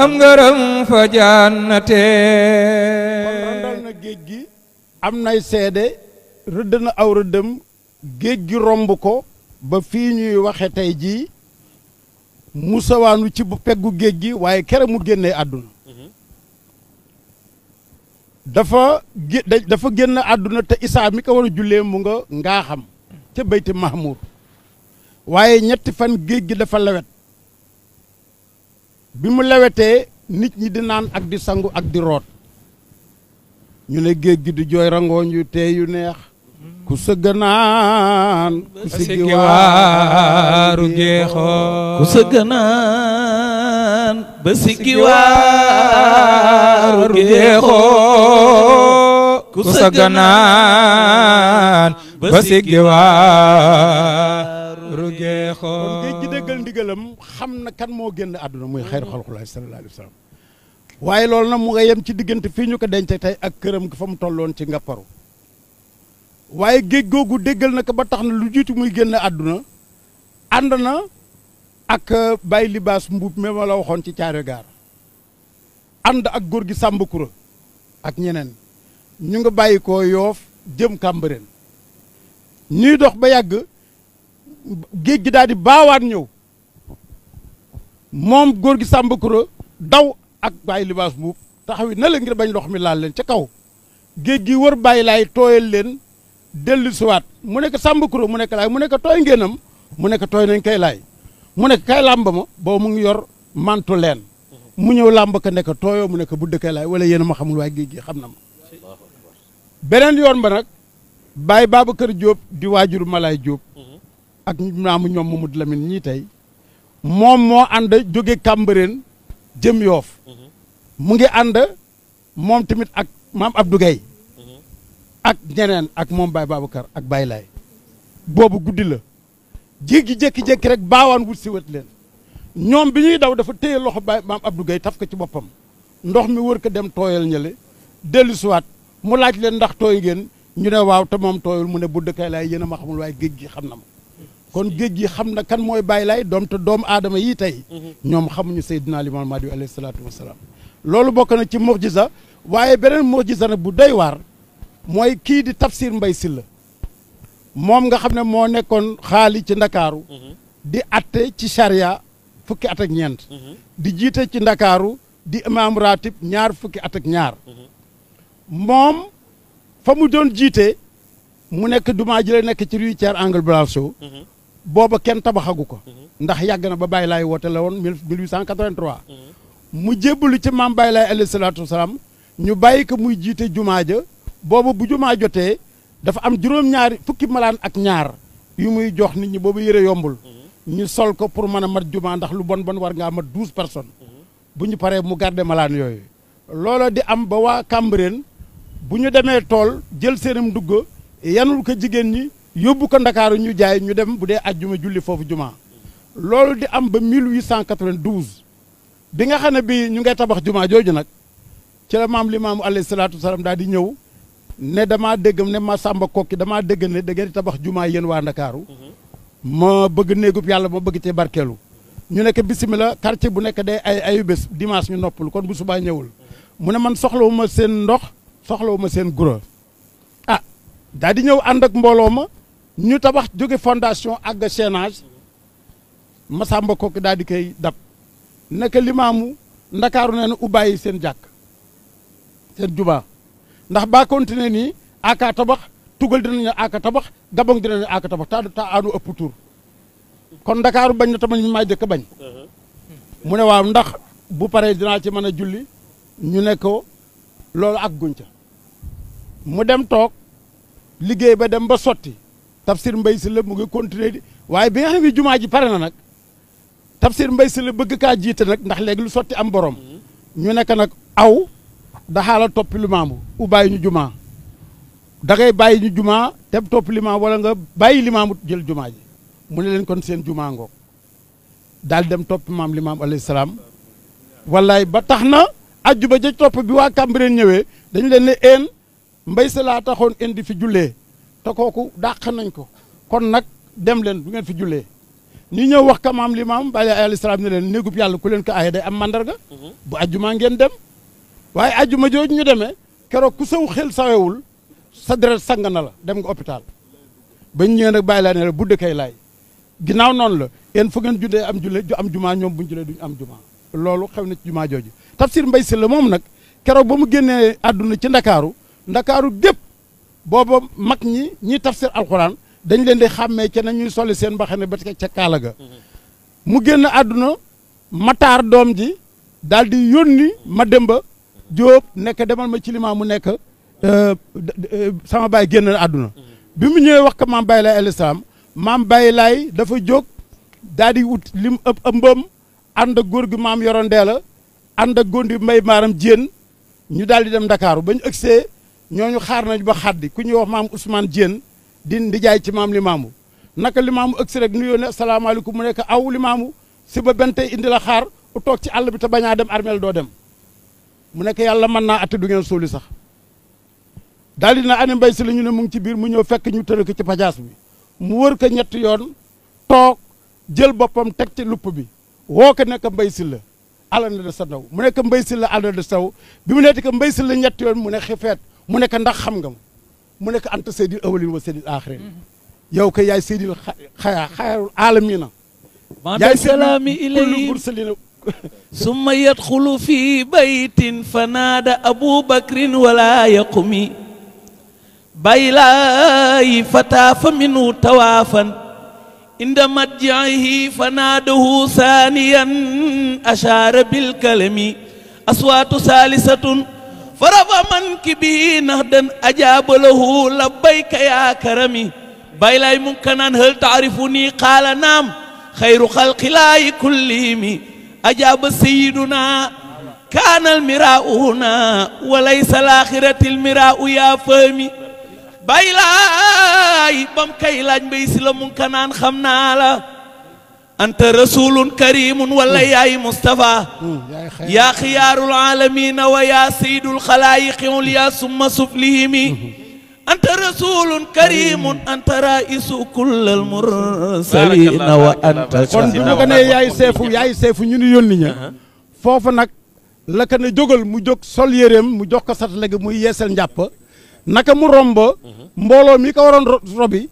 am ngërëm fa jannate. kon randal na géej gi am nay seede rëdd na aw rëddëm géej gi romb ko ba fii ñuy waxe tey jii musawaanu ci bu peggu géej gi waaye kere mu génnee àdduna dafa génn àdduna te Isaa mi ko war a jullee mu nga ngaa xam ca bayti Mahmour waaye ñetti fan géej gi dafa lewet bi mu lewetee nit ñi di naan ak di sangu ak di root ñu ne géej gi di jooy rangooñ yu tee yu neex ku sëgg naan ku siggi waaru geexoo ku sëgg naan ba siggi waaru geexoo ku sëgg naan ba siggi waaru geexoo. kon géej gi déggal ndigalam xam na kan moo génn àdduna muy xayru xalqulaahi sallallaahu alayhi wa sallam waaye loolu nag mu nga yem ci diggante fii ñu ko denc tey ak këram fa mu tolloon ci ngapparu waaye géej googu déggal na ko ba tax na lu jiitu muy génn àdduna ànd na ak Baye Libaas Mbuub mi ma la waxoon ci Caare Gaar ànd ak góor gi Sàmba Kura ak ñeneen ñu nga bàyyi ko Yoof jëm Kàmbareen ñuy dox ba yàgg géej gi daal di baawaat ñëw moom góor gi Sàmba Kura daw ak Baye Libaas Mbuub taxawi na la ngir bañ ndox mi laal leen ca kaw géej gi wër bàyyi laay tooyal leen dellu siwaat mu nekk Sàmba Kura mu nekk laay mu nekk tooy ngeenam mu nekk tooy nañ kay laay mu nekk kay làmb ma boobu mu ngi yor mantu leen mu ñëw làmb ko nekk tooyoo mu nekk bu dëkkay laay wala yéen a ma xamul waaye géej gi xam na ma beneen yoon ba nag Baye Babacar Diop di waajur Malaay Diop ak maamu ñoom Mamadou Lamine ñii tey moom moo ànd jóge Kàmbareen jëm Yoof mu ngi ànd moom tamit ak maam Abdou Gueye ak ñeneen ak moom Baye Babacar ak Baye Laay boobu guddi la jéegi jékki-jékki rek baawaan wut si wet leen ñoom bi ñuy daw dafa téye loxo Baye maam Abdou Gueye taf ko ci boppam ndox mi wër ko dem tooyal ñële dellu siwaat mu laaj leen ndax tooy ngeen ñu ne waaw te moom tooyul mu ne bu dëkkay laay yéen a ma xamul waaye géej gi xam na ma kon géej gi xam na kan mooy Baye Laay doom te doomu aadama yii tey ñoom xamuñu Seydina Limaamu Mahdi alayhi salaatu wasalaam loolu bokk na ci mu'jiza waaye beneen mu'jiza nag bu doy waar mooy kii di Tafsir Mbay Silla moom nga xam ne moo nekkoon xaali ci Ndakaaru di atte ci charia fukki at ak ñeent di jiite ci Ndakaaru di imaam ratib ñaar fukki at ak ñaar moom fa mu doon jiite mu nekk dumaa ji la nekk ci rue Thiers angle Blanchot booba kenn tabaxagu ko ndax yàgg na ba Baye Laay woote la woon 1883 mu jébbalu ci maam Baye Laay alayhi salaatu wasalaam ñu bàyyi ko muy jiite jumaa ja booba bu jumaa jotee dafa am juróom-ñaari fukki malaan ak ñaar yu muy jox nit ñi boobu yëre yombul ñu sol ko pour mën a mat jumaa ndax lu bon war ngaa mat 12 personnes bu ñu paree mu garde malaan yooyu loola di am ba waa Kàmbareen bu ñu demee tool jël seenam ndugg yanul ko jigéen ñi yóbbu ko Ndakaaru ñu jaay ñu dem bu dee ajjuma julli foofu jumaa loolu di am ba 1892 bi nga xam ne bi ñu ngay tabax jumaa jooju nag ci la maam Limaamu alayhi salaatu wasalaam daal di ñëw ne damaa dégg ne ma Samba Kokki damaa dégg ne da ngeen di tabax jumaa yéen waa Ndakaaru ma bëgg néegub yàlla ma bëgg cee barkeelu ñu nekk bisimilah quartier bu nekk day ayu bés dimanche ñu noppalu kon bu subaa ñëwul mu ne man soxlawu ma seen ndox soxlawu ma seen gura ah daal di ñëw ànd ak mbooloo ma ñu tabax jóge fondation àgg chaînage Masamba Kokki daal di koy dab naka Limaamu Ndakaaru nee na ubbayi seen jàkk seen jumaa ndax baa continuer nii aka tabax tugal dinañu aka tabax gabon dinañu aka tabax ta aanu ëpp tur kon Ndakaaru bañ na tamit ñu maa jëkk bañ mu ne waaw ndax bu paree dinaa ci mën a julli ñu ne ko loolu ak gunca mu dem toog liggéey ba dem ba sotti Tafsir Mbaye Sylla mu ngi continuer di waaye bi nga xam ne jumaa ji pare na nag Tafsir Mbaye Sylla bëgg kaa jiite nag ndax léegi lu sotti am borom ñu nekk nag aw daxaala toppi Limaamu ubbayi ñu jumaa da ngay bàyyi ñu jumaa te topp Limaamu wala nga bàyyi Limaamu jël jumaa ji mu ne leen kon seen jumaa ngoog daal dem topp maam Limaamu alayhi salaam wallaay ba tax na ajjuba ja topp bi waa Cambérène ñëwee dañu leen ne een Mbaye Sylla taxoon indi fi jullee te kooku dàq nañ ko kon nag dem leen du ngeen fi jullee ñu ñëw wax ka maam Limaamu alayhi salaam ne leen néegub yàlla ku leen ko aaye day am mandarga bu ajjumaa ngeen dem waaye ajjuma jooju ñu demee keroog ku saw xel sawewul sa deret sang na la dem nga hôpital bañ ñëwee nag bàyyi laa ne la bu dëkkay laay ginnaaw noonu la yéen fu ngeen juddee am julle am jumaa ñoom buñ julee duñu am jumaa loolu xew na ci jumaa jooju Tafsir Mbaye Sylla moom nag keroog ba mu génnee àdduna ci ndakaaru gépp booba mag ñi tafsir alxuraan dañ leen di xàmmee ca na ñuy soli seen mbaxane ba ca kaala ga mu génn àdduna Matar doom ji daal di yónni Mademba Jóob nekk demal ma ci Limaamu mu nekk sama baay génn àdduna bi mu ñëwee wax ko maam Baye Laay alayhi salaam maam Baye Laay dafa jóg daal di wut lim ëmbam ànd ak góor gi maam yorondee la ànd ak góndi Mbay Maaram Jéen ñu daal di dem Ndakaaru ba ñu ëgsee ñooñu xaar nañ ba xaddi ku ñuy wax maam Ousmane Jéen di ndijaay ci maam Limaamu naka Limaamu ëgsi rek nuyoo ne asalaamaaleykum mu nekk aw Limaamu si ba benn tey indi la xaar u toog ci àll bi te bañaa dem armeel doo dem mu nekk yàlla mën naa atte du ngeen sóoli sax daal di na ane Mbaye Sylla ñu ne mu ngi ci biir mu ñëw fekk ñu tëral ko ci pajaas bi mu wër ko ñetti yoon toog jël boppam teg ci lupp bi woo ko nekk Mbaye Sylla àll na de sa ndaw mu nekk Mbaye Sylla àll na de saw bi mu nekk Mbaye Sylla ñetti yoon mu ne xifeet mu nekk ndax xam nga ma mu nekk anta seydil awalin wa seydil axirin yow ko yaay seydil xayrul aalamiina yaay salaami ilayhi summa yadxulu fi baytin fanaada abu bakrin wala yaqumi baylaayi fataafa minhu tawaafan inda madjihi fanaadahu saaniyan ashaara bilkalami aswaatu saalisatun farafa mankibi nahdan ajaaba lahu labbayka yaa karami baylaay mu ngi naan hal taarifuni qaala naam xayru xalqilaayi kullihimi ajaaba sayiduna kaana almiraau huna wa laysa laaxirati almiraau yaa fahmi baylaay bam kay laaj Mbaye Sylla mu ngi naan xam naa la anta rasulun karimun wala yaay Mustafa yaa xiyaarul aalamiina wa yaa sayyidul xalaayiqi yaa summa suflihimi anta rasulun karimun anta raisu kullal mursalina wa anta kon bi mu ko nee yaay seefu ñu ni yónni ña foofu nag la ko ne jógal mu jóg sol yéreem mu jox ko satale gi muy yeesal njàpp naka mu romba mbooloo mi ko waroon robi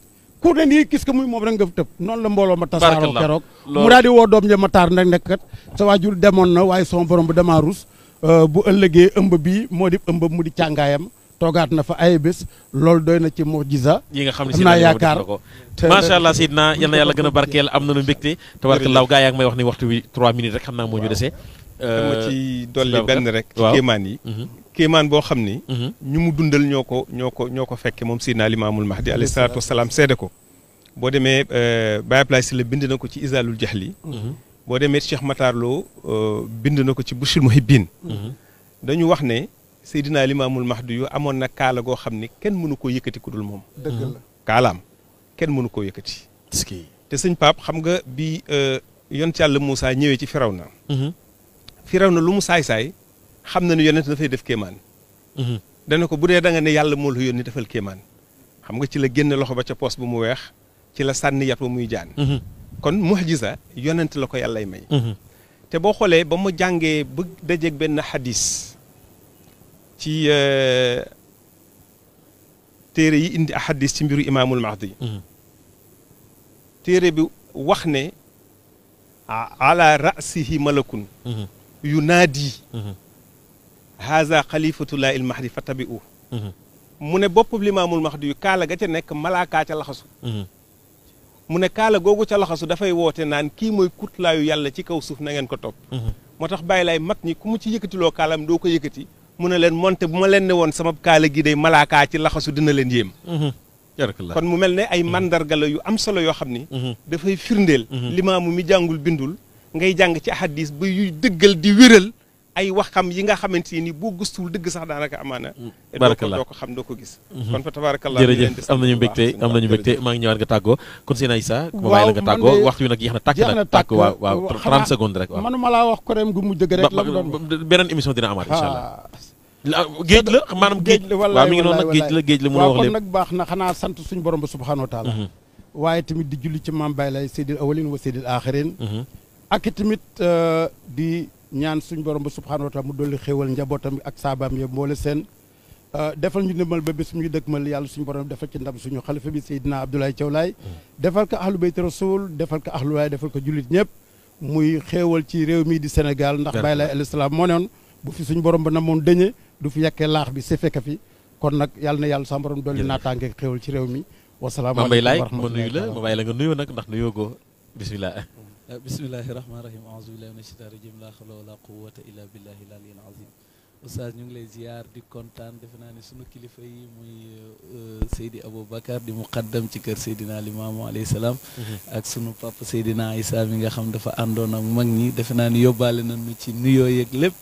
ku ne nii gis ko muy moom rek nga tëb noonu la mbooloo ma tasaaroo keroog mu daal di woo doom ja ma taar nag nekkat sa waajur demoon na waaye son borom bu damaa rus bu ëllëgee ëmb bi moo di ëmb mu di càngaayam toogaat na fa ay bés loolu doy na ci mujiza yi nga xam ne am naa yaakaar macha allah Seydina yal na yàlla gën a barkeel am nañu mbégte tabaarkallaahu gaa yaa ngi may wax ni waxtu wi 3 minutes rek xam naa moo ñu desee dama ci dolli benn rek ci kéemaan yi kéemaan boo xam ni ñu mu dundal ñoo ko fekke moom Seydina Limaamul Mahdi alayhi salaatu wasalaam seede ko boo demee Baye Ablaye Sylla bind na ko ci Izalul Jahli boo demee Cheikh Matar Lo bind na ko ci Bushul Muhibbin dañu wax ne Seydina Limaamul Mahdi yu amoon na kaala goo xam ni kenn mënu koo yëkkati ku dul moom. dëgg la kaalaam kenn mënu koo yëkkati te sëñ Pape xam nga bi yonent yàlla Moussa ñëwee ci Firawna Firawna lu mu saay-saay xam na ne yonent dafay def kéemaan dana ko bu dee da nga ne yàlla moo la yónni defal kéemaan xam nga ci la génne loxo ba ca poos bu mu weex ci la sànni yat ba muy jaan kon mu'jiza yonent la ko yàllay may te boo xoolee ba mu jàngee ba dajeeg benn xadis ci téere yi indi xadis ci mbiru imaamul mahdi téere bi wax ne ala rasihi malakun yunaadi haza xalifatullah il mahdi fatabi'u mu ne bopp limaamul mahdi yu kaala ga ca nekk malaakaa ca laxasu mu ne kaala googu ca laxasu dafay woote naan kii mooy kutlaayu yàlla ci kaw suuf na ngeen ko topp moo tax bàyyi laay mag ñi ku mu ci yëkkatiloo kaalam doo ko yëkkati mu ne leen monte bu ma leen ne woon sama kaala gi day malaakaa ci laxasu dina leen yéem kon mu mel ne ay mandarga la yu am solo yoo xam ni dafay firndeel limaamu mi jàngul bindul ngay jàng ci ahadis ba yuy dëggal di wéral ay waxam yi nga xamante ni boo gëstuwul dëgg sax daanaka amaana doo ko xam doo ko gis kon fa tabarakallah jërëjëf am nañu mbégte maa ngi ñëwaat nga tàggoo kon seen Aïssa ma bàyyi la nga tàggoo waxtu wi nag jeex na tàkk waaw 30 secondes rek waaw manuma laa wax ko rem gu mujj rek la doon beneen émission dina amaat inshallah géej la maanaam géej waaw mi ngi noonu nag géej la mën a wax lépp kon nag baax na xanaa sant suñu borom ba subhanahu wa taala waaye tamit di julli ci maam Baye lay seydil awalin wa seydil axirin ak tamit di ñaan suñu borom ba subhanahu wa taala mu dolli xéewal njabootam ak saabaam yëpp mboole seen defal ñu ndimbal ba bés ñu dëkkmal yàlla suñu borom defal ci ndam suñu xalifa bi Seydina Abdoulaye Thiaw Laye defal ko ahlu bayt rasul defal ko ahlu laay defal ko jullit ñëpp muy xéewal ci réew mi di Sénégal ndax Baye lay alayhi salaam moo newoon bu fi suñu borom ba na moon dëñe du fi yekkee laax bi se fekk fi kon nag yàlla na yàlla sa borom dolli naataange xéewal ci réew mi wasalaamaaleykum ma nuyu la ma bàyyi la nga nuyoo nag ndax nuyoo goo bismillah bismillahi rahmaani rahim a'uuzu billahi mina shaytaani rajim laa hawla wala quwwata illa billahi al-aliyyil azim oustaz ñu ngi lay ziar di kontaan defe naa ne sunu kilifa yi muy Seydi Aboubacar di muqaddam ci kër Seydina Limaamu alayhi salaam ak sunu papa Seydina Issa mi nga xam dafa àndoon ak mag ñi defe naa ni yóbbaale nañu ci nuyoo yeeg lépp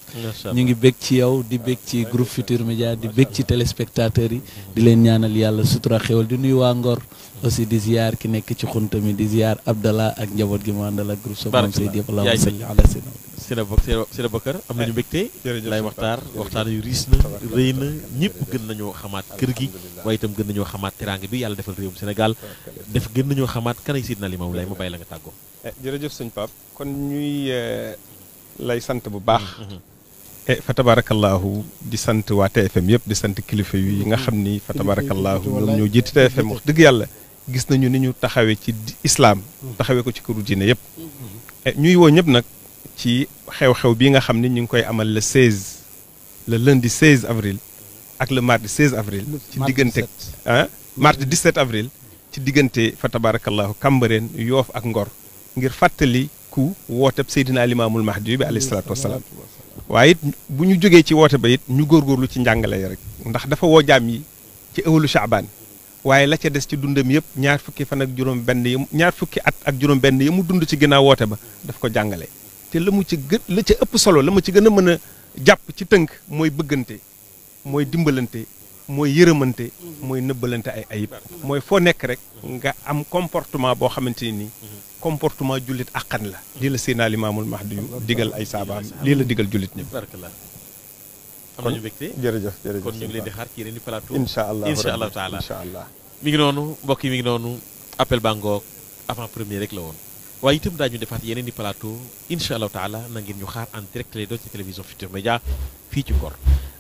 ñu ngi bég ci yow di bég ci groupe Futurs Médias di bég ci téléspectateurs yi di leen ñaanal yàlla sutura xéwal di nuyu waa Ngor aussi di ziar ki nekk ci xunta mi di ziar Abdallah ak njaboot gi mu àndal ak groupe Soxna Seydi yëpp allahumma salli ala sayyidina Sina Bakar am nañu mbégte lay waxtaan yu riis na rëy na ñëpp gën nañoo xamaat kër gi waaye itam gën nañoo xamaat teraanga bi yàlla defal réewum Sénégal gën nañoo xamaat kanay Seydina Limaamu Laay ma bàyyi la nga tàggoo jërëjëf sëñ Pape kon ñuy lay sant bu baax fa tabarakallahu di sant waa TFM yëpp di sant kilifa yi nga xam ni fa tabarakallahu ñoom ñoo jiite TFM wax dëgg yàlla gis nañu ni ñu taxawee ci islam taxawee ko ci këru diine yëpp ñuy woo ñëpp nag ci xew-xew bii nga xam ni ñu ngi koy amal le lundi 16 avril ak le mardi 16 avril ci diggante mardi 17 avril ci diggante fa tabarakallahu Cambérène Yoof ak Ngor ngir fàttali ku wooteb Seydina Limaamul Mahdi bi alayhi salaatu wasalaam waaye it bu ñu jógee ci woote ba it ñu góorgóorlu ci njàngale yi rek ndax dafa woo jaam yi ci ëwalu Chaabaan waaye la ca des ci dundam yëpp ñaar fukki at ak juróom benn yi mu dund ci ginnaaw woote ba daf ko jàngale te la ca ëpp solo la mu ci gën a mën a jàpp ci tënk mooy bëggante mooy dimbalante mooy yërëmante mooy nëbbalante ay ayib mooy foo nekk rek nga am comportement boo xamante ni comportement jullit àqan la lii la Seydina Limaamul Mahdi yu digal ay saabaam lii la digal jullit ñëpp am nañu mbégte jërëjëf kon ñu ngi leen di xaar ci yeneen i plateau incha allah taala incha allah mi ngi noonu mbokk yi mi ngi noonu appel bangoog avant premier rek la woon waaye itam daañu defaat yeneen i plateau incha allahu taala na ngeen ñu xaar en direct lay doon ci télévision Futurs Médias fii ci Ngor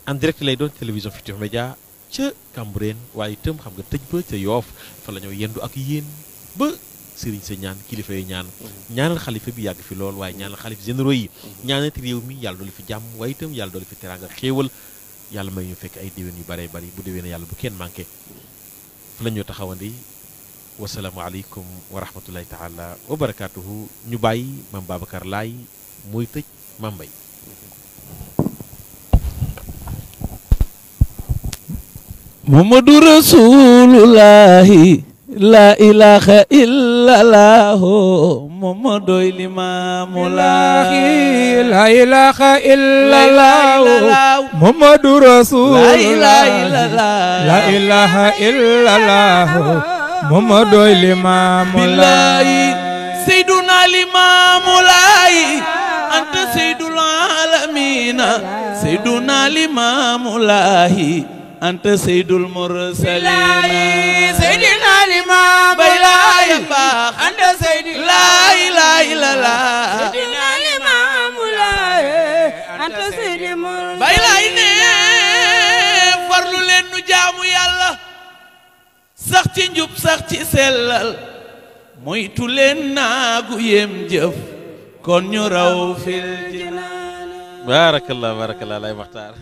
en direct lay doon ci télévision Futurs Médias ca Cambérène waaye itam xam nga tëj ba ca Yoof fa la ñoo yendu ak yéen ba sëriñ sa ñaan kilifa yi ñaanal xalifa bi yàgg fi lool waaye ñaanal xalif généraux yi ñaanati réew mi yàlla doolu fi jàmm waaye itam yàlla doolu fi teraanga xéewal yàlla may ñu fekk ay déwén yu bare bari bu déwénee yàlla bu kenn manqué fa la ñoo taxawandi wasalaamualeykum wa rahmatullahi taala wa barakaatuhu ñu bàyyi Mame Babacar Laye mooy tëj Mame Mbaye Muhammadu Rasulullahi la ilaha illallah Muhammadu Limaamu Laay la ilaha illallah Muhammadu Rasulullah la ilaha illallah Muhammadoy Limaamu Laay Seyduna Limaamu Laay anta Seydul Aalamiina Seyduna Limaamu Laay anta Seydul Mursaliina Seydina Limaamu bay laay baax anta Seydina laay laay la laay Seydina Limaamu Laay anta Seydina bay laay ne farlu leen nu jaamu Yàlla sax ci njub sax ci sellal moytu leen naagu yem jëf kon ñu raw fil jinaan barakallah barakallah lay Maxtaar